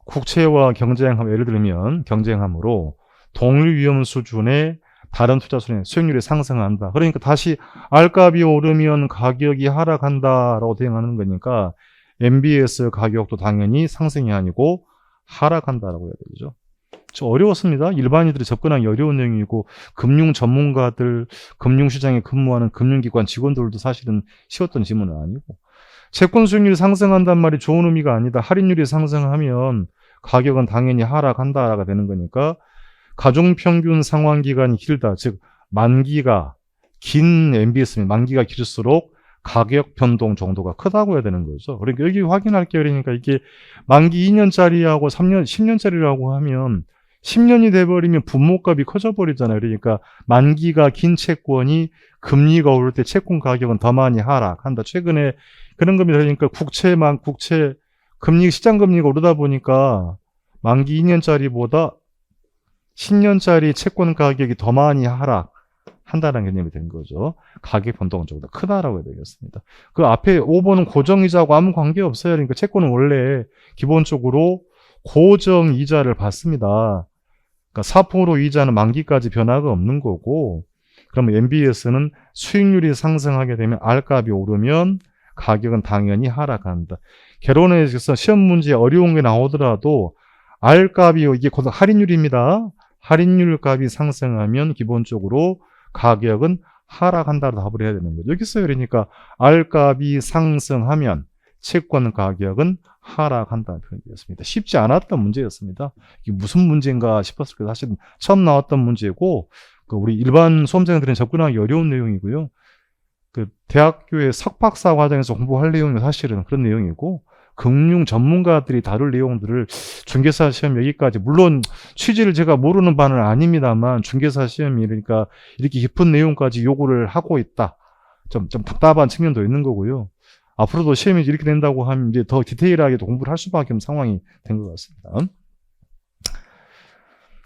국채와 예를 들면 경쟁함으로 동일 위험 수준의 다른 투자수의 수익률이 상승한다. 그러니까 다시 R값이 오르면 가격이 하락한다라고 대응하는 거니까 MBS 가격도 당연히 상승이 아니고 하락한다라고 해야 되죠. 좀 어려웠습니다. 일반인들이 접근하기 어려운 내용이고 금융 전문가들, 금융시장에 근무하는 금융기관 직원들도 사실은 쉬웠던 질문은 아니고 채권 수익률이 상승한단 말이 좋은 의미가 아니다. 할인율이 상승하면 가격은 당연히 하락한다라가 되는 거니까 가중평균 상환기간이 길다. 즉 만기가 긴 MBS면 만기가 길수록 가격 변동 정도가 크다고 해야 되는 거죠. 그러니까 여기 확인할게요. 그러니까 이게 만기 2년짜리하고 3년, 10년짜리라고 하면 10년이 돼버리면 분모값이 커져 버리잖아요. 그러니까 만기가 긴 채권이 금리가 오를 때 채권 가격은 더 많이 하락한다. 최근에 그런 겁니다. 그러니까 국채 금리 시장 금리가 오르다 보니까 만기 2년짜리보다 10년짜리 채권 가격이 더 많이 하락한다는 개념이 된 거죠. 가격 변동은 조금 더 크다라고 해야 되겠습니다. 그 앞에 5번은 고정이자하고 아무 관계 없어요. 그러니까 채권은 원래 기본적으로 고정이자를 받습니다. 그러니까 4% 이자는 만기까지 변화가 없는 거고, 그러면 MBS는 수익률이 상승하게 되면 R값이 오르면 가격은 당연히 하락한다. 개론에서 시험 문제에 어려운 게 나오더라도 R값이 이게 곧 할인율입니다. 할인율 값이 상승하면 기본적으로 가격은 하락한다고 답을 해야 되는 거죠. 여기 있어요. 그러니까 R값이 상승하면 채권 가격은 하락한다는 표현이 되었습니다. 쉽지 않았던 문제였습니다. 이게 무슨 문제인가 싶었을 때 사실은 처음 나왔던 문제고 우리 일반 수험생들은 접근하기 어려운 내용이고요. 대학교의 석박사 과정에서 공부할 내용이 사실은 그런 내용이고 금융 전문가들이 다룰 내용들을 중개사 시험 여기까지 물론 취지를 제가 모르는 바는 아닙니다만 중개사 시험이니까 이렇게 깊은 내용까지 요구를 하고 있다. 좀 답답한 측면도 있는 거고요. 앞으로도 시험이 이렇게 된다고 하면 이제 더 디테일하게 공부를 할 수밖에 없는 상황이 된 것 같습니다.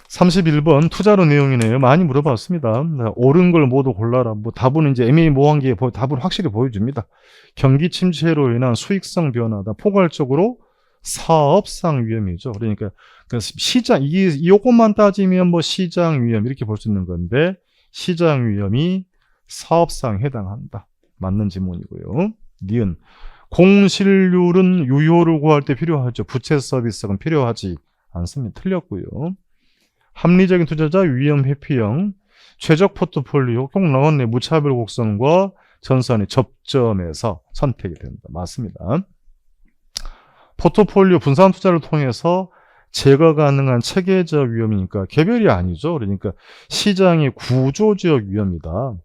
31번 투자로 내용이네요. 많이 물어봤습니다. 옳은 걸 모두 골라라. 답은 이제 애매히 모호한 게 답은 확실히 보여줍니다. 경기 침체로 인한 수익성 변화다. 포괄적으로 사업상 위험이죠. 그러니까 시장 이것만 따지면 시장 위험 이렇게 볼 수 있는 건데 시장 위험이 사업상 해당한다. 맞는 지문이고요. 니은 공실률은 유효를 구할 때 필요하죠. 부채 서비스는 필요하지 않습니다. 틀렸고요. 합리적인 투자자 위험 회피형 최적 포트폴리오 꼭 나왔네. 무차별 곡선과 전선의 접점에서 선택이 된다. 맞습니다. 포트폴리오 분산 투자를 통해서 제거 가능한 체계적 위험이니까 개별이 아니죠. 그러니까 시장의 구조적 위험이다.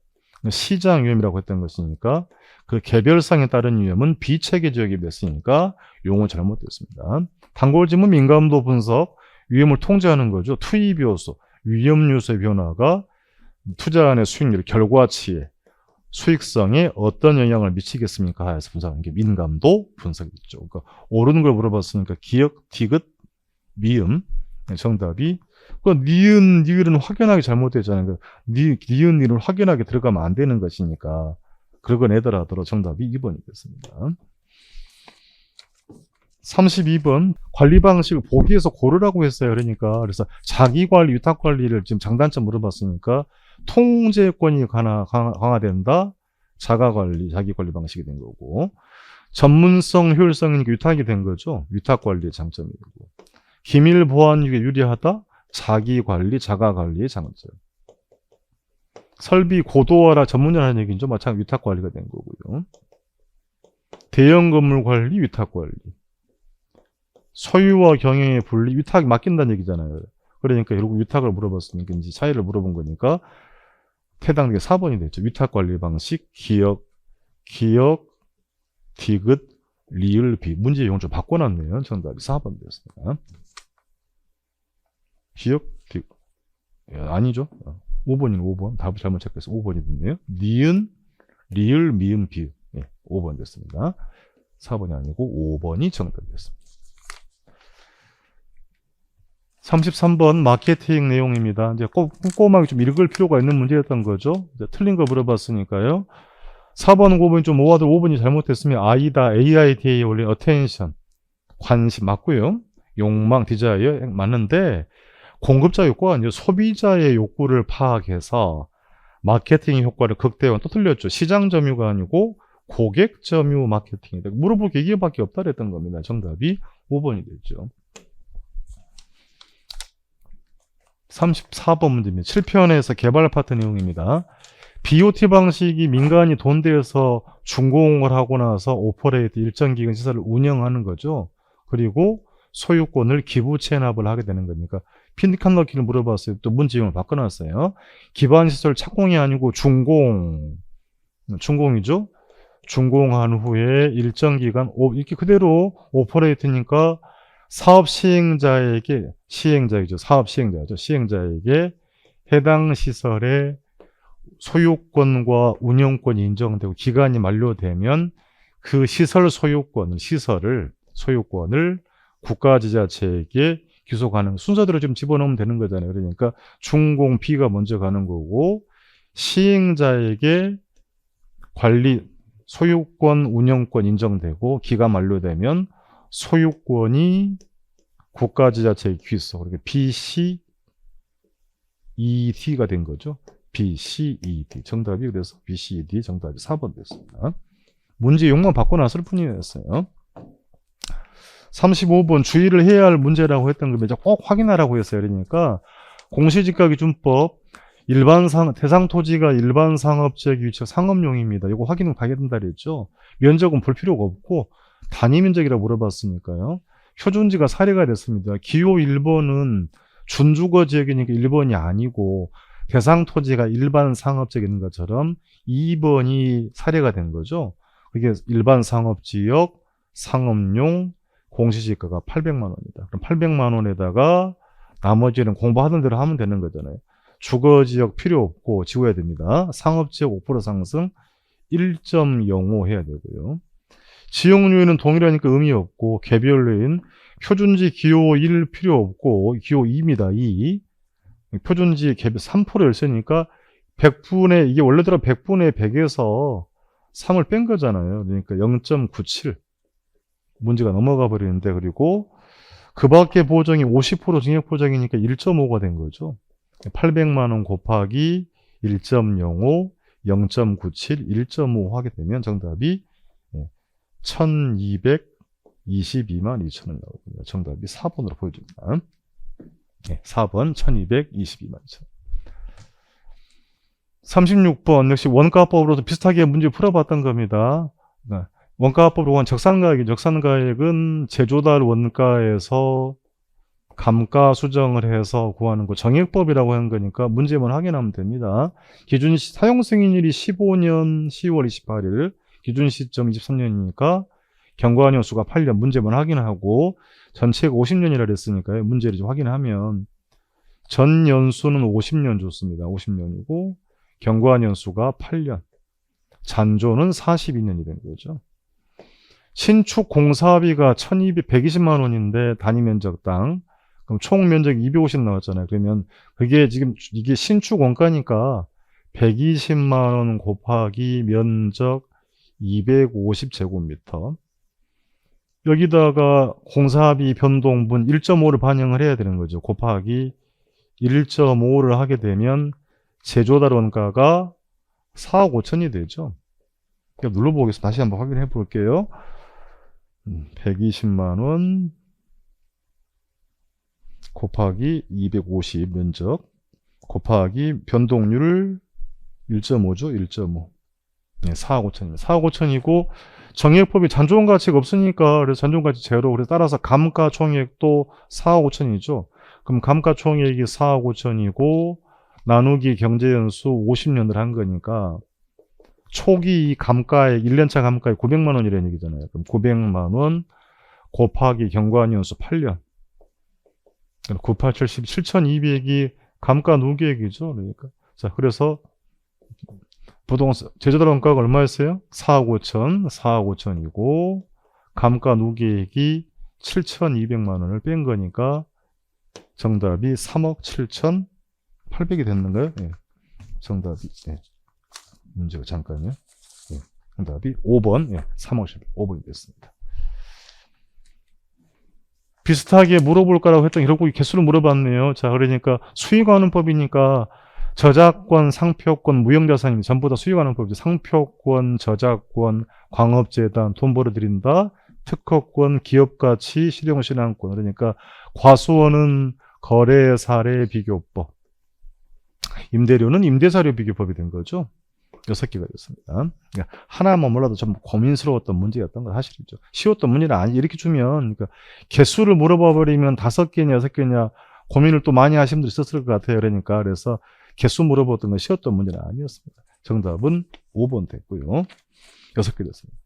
시장 위험이라고 했던 것이니까 그 개별상에 따른 위험은 비체계적이 됐으니까 용어 잘못됐습니다. 단골지문 민감도 분석 위험을 통제하는 거죠. 투입 요소, 위험 요소의 변화가 투자안의 수익률, 결과치에 수익성에 어떤 영향을 미치겠습니까? 해서 분석하는 게 민감도 분석이죠. 그러니까 옳은 걸 물어봤으니까 기억, 디귿, 미음 정답이 니은을 확연하게 잘못되잖아요. 니은, 니를 확연하게 들어가면 안 되는 것이니까 그러고내더라도 정답이 2번이겠습니다. 32번 관리 방식을 보기에서 고르라고 했어요. 그래서 자기 관리, 위탁 관리를 지금 장단점 물어봤으니까 통제권이 강화된다. 자가 관리, 자기 관리 방식이 된 거고 전문성, 효율성이니까 위탁이 된 거죠. 위탁 관리의 장점이고 기밀 보안력에 유리하다. 자기 관리, 자가 관리의 장점. 설비 고도화라 전문이라는 얘기죠. 마찬가지 위탁 관리가 된 거고요. 대형 건물 관리, 위탁 관리. 소유와 경영의 분리, 위탁이 맡긴다는 얘기잖아요. 그러니까 결국 위탁을 물어봤으니까 이제 차이를 물어본 거니까 해당되게 4번이 됐죠. 위탁 관리 방식, 기억, 디귿, 리을 비. 문제 용어 좀 바꿔놨네요. 정답이 4번 됐습니다. 기억, 비. 아니죠. 5번이네, 5번. 답을 잘못 체크해서 5번이 됐네요. 니은, 리을, 미음, 비. 5번 됐습니다. 4번이 아니고 5번이 정답이 됐습니다. 33번 마케팅 내용입니다. 이제 꼼꼼하게 좀 읽을 필요가 있는 문제였던 거죠. 이제 틀린 거 물어봤으니까요. 4번, 5번이 좀 오하들 5번이 잘못됐으면 아이다, AIDA에 올린 attention, 관심 맞고요. 욕망, desire 맞는데 공급자 욕구가 아니라 소비자의 욕구를 파악해서 마케팅 효과를 극대화 또 틀렸죠. 시장 점유가 아니고 고객 점유 마케팅이다. 물어볼 게 이게밖에 없다 그랬던 겁니다. 정답이 5번이 됐죠. 34번 문제입니다. 7편에서 개발 파트 내용입니다. BOT 방식이 민간이 돈 대서 준공을 하고 나서 오퍼레이트 일정 기간 시설을 운영하는 거죠. 그리고 소유권을 기부 체납을 하게 되는 거니까 핀칸 넣기를 물어봤어요. 또 문제용을 바꿔놨어요. 기반 시설 착공이 아니고 준공이죠. 준공한 후에 일정 기간 이렇게 그대로 오퍼레이트니까 사업 시행자에게 사업 시행자죠. 시행자에게 해당 시설의 소유권과 운영권이 인정되고 기간이 만료되면 그 소유권을 국가지자체에게 귀속하는 순서대로 좀 집어넣으면 되는 거잖아요. 그러니까 준공 B가 먼저 가는 거고 시행자에게 소유권, 운영권 인정되고 기간 만료되면 소유권이 국가지자체에 귀속. 그러니까 BCED가 된 거죠. BCED. 정답이 그래서 BCED 정답이 4번 됐습니다. 문제 용만 바꿔놨을 뿐이었어요. 35번 주의를 해야 할 문제라고 했던 겁니다. 꼭 확인하라고 했어요. 그러니까 공시지가기준법 대상 토지가 일반 상업지역 위치가 상업용입니다. 이거 확인을 가야 된다 그랬죠. 면적은 볼 필요가 없고 단위 면적이라고 물어봤으니까요. 표준지가 사례가 됐습니다. 기호 1번은 준주거 지역이니까 1번이 아니고 대상 토지가 일반 상업지역인 것처럼 2번이 사례가 된 거죠. 그게 일반 상업지역, 상업용, 공시지가가 800만 원이다. 그럼 800만 원에다가 나머지는 공부하던 대로 하면 되는 거잖아요. 주거지역 필요 없고 지워야 됩니다. 상업지역 5% 상승 1.05 해야 되고요. 지역류에는 동일하니까 의미 없고 개별류인 표준지 기호 1 필요 없고 기호 2입니다. 2. 표준지 개별 3%를 쓰니까 100분의 이게 원래대로 100분의 100에서 3을 뺀 거잖아요. 그러니까 0.97 문제가 넘어가 버리는데 그리고 그 밖에 보정이 50% 증액 보정이니까 1.5가 된 거죠. 800만 원 곱하기 1.05 0.97 1.5 하게 되면 정답이 1222만 2천 원 나오거든요. 정답이 4번으로 보여줍니다. 4번 1222만 2천 원. 36번 역시 원가법으로도 비슷하게 문제 풀어봤던 겁니다. 원가법으로 한 적산가액은 제조달 원가에서 감가 수정을 해서 구하는 거 정액법이라고 하는 거니까 문제만 확인하면 됩니다. 기준 사용 승인일이 15년 10월 28일, 기준 시점 23년이니까 경과한 연수가 8년 문제만 확인하고 전체가 50년이라 그랬으니까요. 문제를 좀 확인하면 전 연수는 50년 줬습니다. 50년이고 경과한 연수가 8년, 잔조는 42년이 된 거죠. 신축 공사비가 120만 원인데 단위 면적당 그럼 총 면적이 250 나왔잖아요. 그러면 그게 지금 이게 신축 원가니까 120만 원 곱하기 면적 250제곱미터 여기다가 공사비 변동분 1.5를 반영을 해야 되는 거죠. 곱하기 1.5를 하게 되면 제조달 원가가 4억 5천이 되죠. 눌러보겠습니다. 다시 한번 확인해 볼게요. 120만 원 곱하기 250 면적 곱하기 변동률 1.5죠. 1.5. 4억 5천입니다. 4억 5천이고 정액법이 잔존 가치가 없으니까 그래서 잔존 가치 제로. 그래서 따라서 감가 총액도 4억 5천이죠. 그럼 감가 총액이 4억 5천이고 나누기 경제연수 50년을 한 거니까 초기 감가액, 1년차 감가액 900만 원이라는 얘기잖아요. 그럼 900만 원 곱하기 경과연수 8년. 98, 70, 7,200이 감가 누계액이죠. 그러니까. 자, 그래서 부동산, 제조도 원가가 얼마였어요? 4억 5천, 4억 5천이고, 감가 누계액이 7,200만 원을 뺀 거니까, 정답이 3억 7,800이 됐는가요? 예. 정답이, 예. 문제가 잠깐요. 예. 정답이 5번, 예. 3억 5번이 됐습니다. 비슷하게 물어볼 거라고 했더니 결국 개수를 물어봤네요. 자, 그러니까 수익환원법이니까 저작권, 상표권, 무형자산이 전부 다 수익환원법이죠. 상표권, 저작권, 광업재단, 돈 벌어들인다, 특허권, 기업가치, 실용신앙권. 그러니까 과수원은 거래 사례 비교법, 임대료는 임대사료 비교법이 된 거죠. 6개가 됐습니다. 그러니까 하나만 몰라도 좀 고민스러웠던 문제였던 건 사실이죠. 쉬웠던 문제는 아니, 이렇게 주면, 그러니까 개수를 물어봐 버리면 5개냐, 6개냐 고민을 또 많이 하신 분들이 있었을 것 같아요. 그래서 개수 물어봤던 건 쉬웠던 문제는 아니었습니다. 정답은 5번 됐고요. 6개 됐습니다.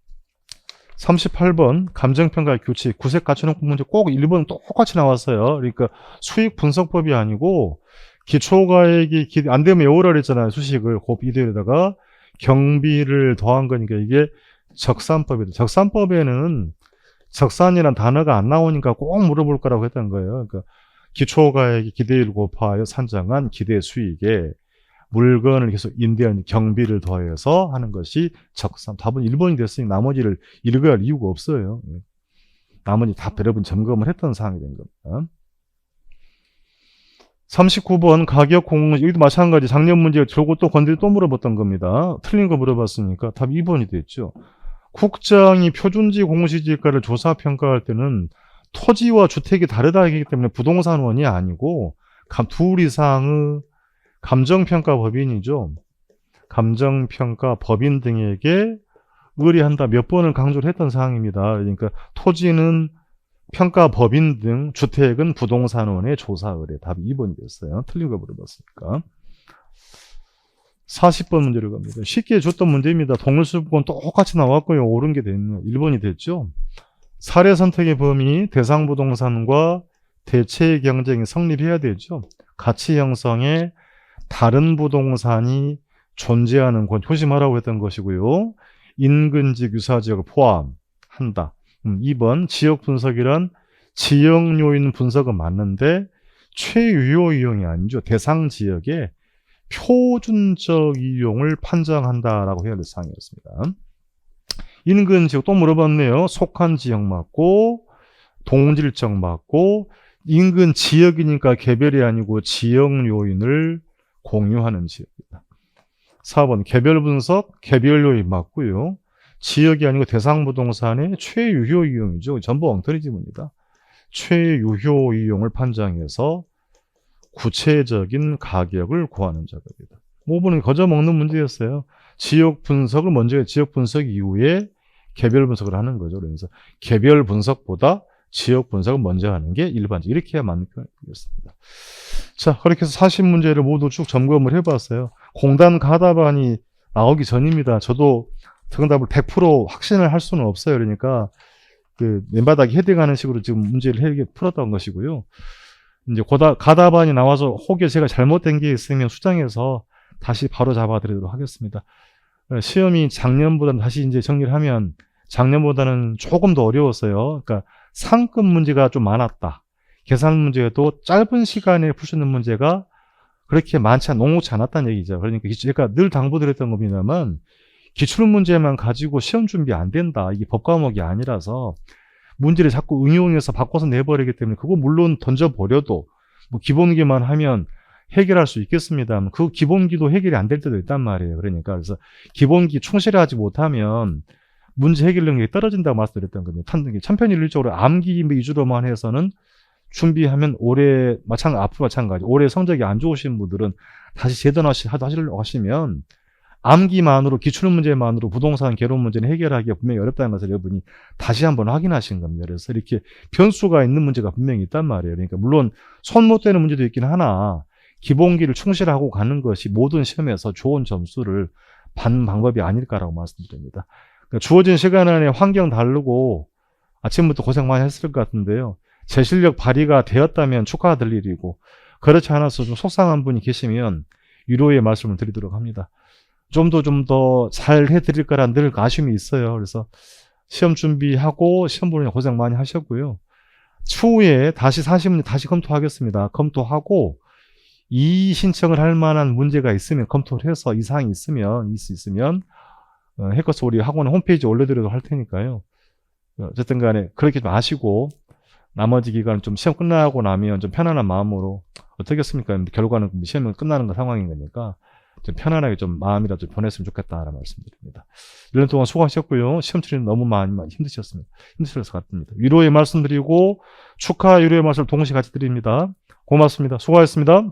38번 감정평가 규칙, 구색 갖춰놓고 문제 꼭 1번 똑같이 나왔어요. 그러니까 수익 분석법이 아니고 기초가액이 안 되면 외우라 그랬잖아요. 수식을 곱 이대로다가 경비를 더한 거니까 이게 적산법이다. 적산법에는 적산이란 단어가 안 나오니까 꼭 물어볼 거라고 했던 거예요. 그러니까 기초가액이 기대율 곱하여 산정한 기대 수익에 물건을 계속 인대한 경비를 더해서 하는 것이 적산. 답은 1번이 됐으니 나머지를 읽어야 할 이유가 없어요. 나머지 다 여러분 점검을 했던 사항이 된 겁니다. 39번 가격 공시, 여기도 마찬가지 작년 문제 저거 또 건드리 또 물어봤던 겁니다. 틀린 거 물어봤으니까 답 2번이 됐죠. 국장이 표준지 공시지가를 조사 평가할 때는 토지와 주택이 다르다 하기 때문에 부동산원이 아니고 둘 이상의 감정평가 법인이죠. 감정평가 법인 등에게 의뢰한다 몇 번을 강조를 했던 사항입니다. 그러니까 토지는 평가 법인 등 주택은 부동산원의 조사 의뢰. 답이 2번이 됐어요. 틀린 거 물어봤으니까. 40번 문제로 갑니다. 쉽게 줬던 문제입니다. 동일수법권 똑같이 나왔고요. 옳은 게 됐네요. 1번이 됐죠. 사례 선택의 범위, 대상 부동산과 대체 경쟁이 성립해야 되죠. 가치 형성에 다른 부동산이 존재하는 건 조심하라고 했던 것이고요. 인근지 유사지역을 포함한다. 2번 지역 분석이란 지역 요인 분석은 맞는데 최유효 이용이 아니죠. 대상 지역의 표준적 이용을 판정한다라고 해야 될 사항이었습니다. 인근 지역 또 물어봤네요. 속한 지역 맞고 동질적 맞고 인근 지역이니까 개별이 아니고 지역 요인을 공유하는 지역이다. 4번 개별 분석, 개별 요인 맞고요. 지역이 아니고 대상 부동산의 최유효 이용이죠. 전부 엉터리 지문입니다. 최유효 이용을 판정해서 구체적인 가격을 구하는 작업이다. 5번은 거저먹는 문제였어요. 지역 분석을 먼저 해, 지역 분석 이후에 개별 분석을 하는 거죠. 그래서 개별 분석보다 지역 분석을 먼저 하는 게 일반적. 이렇게 해야 맞는 표현이겠습니다. 자, 그렇게 해서 40문제를 모두 쭉 점검을 해봤어요. 공단 가답안이 나오기 전입니다. 저도 정답을 100% 확신을 할 수는 없어요. 그러니까 그 맨바닥에 헤딩하는 식으로 지금 문제를 풀었던 것이고요. 이제 가답안이 나와서 혹여 제가 잘못된 게 있으면 수정해서 다시 바로 잡아드리도록 하겠습니다. 시험이 작년보다는 다시 이제 정리를 하면 작년보다는 조금 더 어려웠어요. 그러니까 상급 문제가 좀 많았다. 계산 문제도 짧은 시간에 풀 수 있는 문제가 그렇게 녹록지 않았다는 얘기죠. 그러니까 제가 늘 당부드렸던 겁니다만 기출 문제만 가지고 시험 준비 안 된다. 이게 법 과목이 아니라서 문제를 자꾸 응용해서 바꿔서 내버리기 때문에 그거 물론 던져버려도 뭐 기본기만 하면 해결할 수 있겠습니다. 그 기본기도 해결이 안 될 때도 있단 말이에요. 그러니까 그래서 기본기 충실하지 못하면 문제 해결 능력이 떨어진다고 말씀드렸던 겁니다. 천편일률적으로 암기 위주로만 해서는 준비하면 앞으로 마찬가지. 올해 성적이 안 좋으신 분들은 다시 재단하시려고 하시면 암기만으로, 기출문제만으로 부동산 개론 문제는 해결하기가 분명히 어렵다는 것을 여러분이 다시 한번 확인하신 겁니다. 그래서 이렇게 변수가 있는 문제가 분명히 있단 말이에요. 그러니까 물론 손 못 대는 문제도 있긴 하나 기본기를 충실하고 가는 것이 모든 시험에서 좋은 점수를 받는 방법이 아닐까라고 말씀드립니다. 그러니까 주어진 시간 안에 환경 다르고 아침부터 고생 많이 했을 것 같은데요. 제 실력 발휘가 되었다면 축하드릴 일이고 그렇지 않아서 좀 속상한 분이 계시면 위로의 말씀을 드리도록 합니다. 좀 더 잘 해드릴 거란 늘 아쉬움이 있어요. 그래서 시험 준비하고 시험 보느냐 고생 많이 하셨고요. 추후에 다시 사시면 다시 검토하겠습니다. 검토하고 이 신청을 할 만한 문제가 있으면 검토를 해서 이상이 있으면 해커스 우리 학원 홈페이지에 올려드려도 할 테니까요. 어쨌든 간에 그렇게 좀 아시고 나머지 기간은 좀 시험 끝나고 나면 좀 편안한 마음으로 어떻겠습니까? 결과는 시험은 끝나는 거 상황인 거니까 좀 편안하게 좀 마음이라도 좀 보냈으면 좋겠다라는 말씀드립니다. 1년 동안 수고하셨고요. 시험 치료는 너무 많이 힘드셨을 것 같습니다. 위로의 말씀 드리고 축하 위로의 말씀을 동시에 같이 드립니다. 고맙습니다. 수고하셨습니다.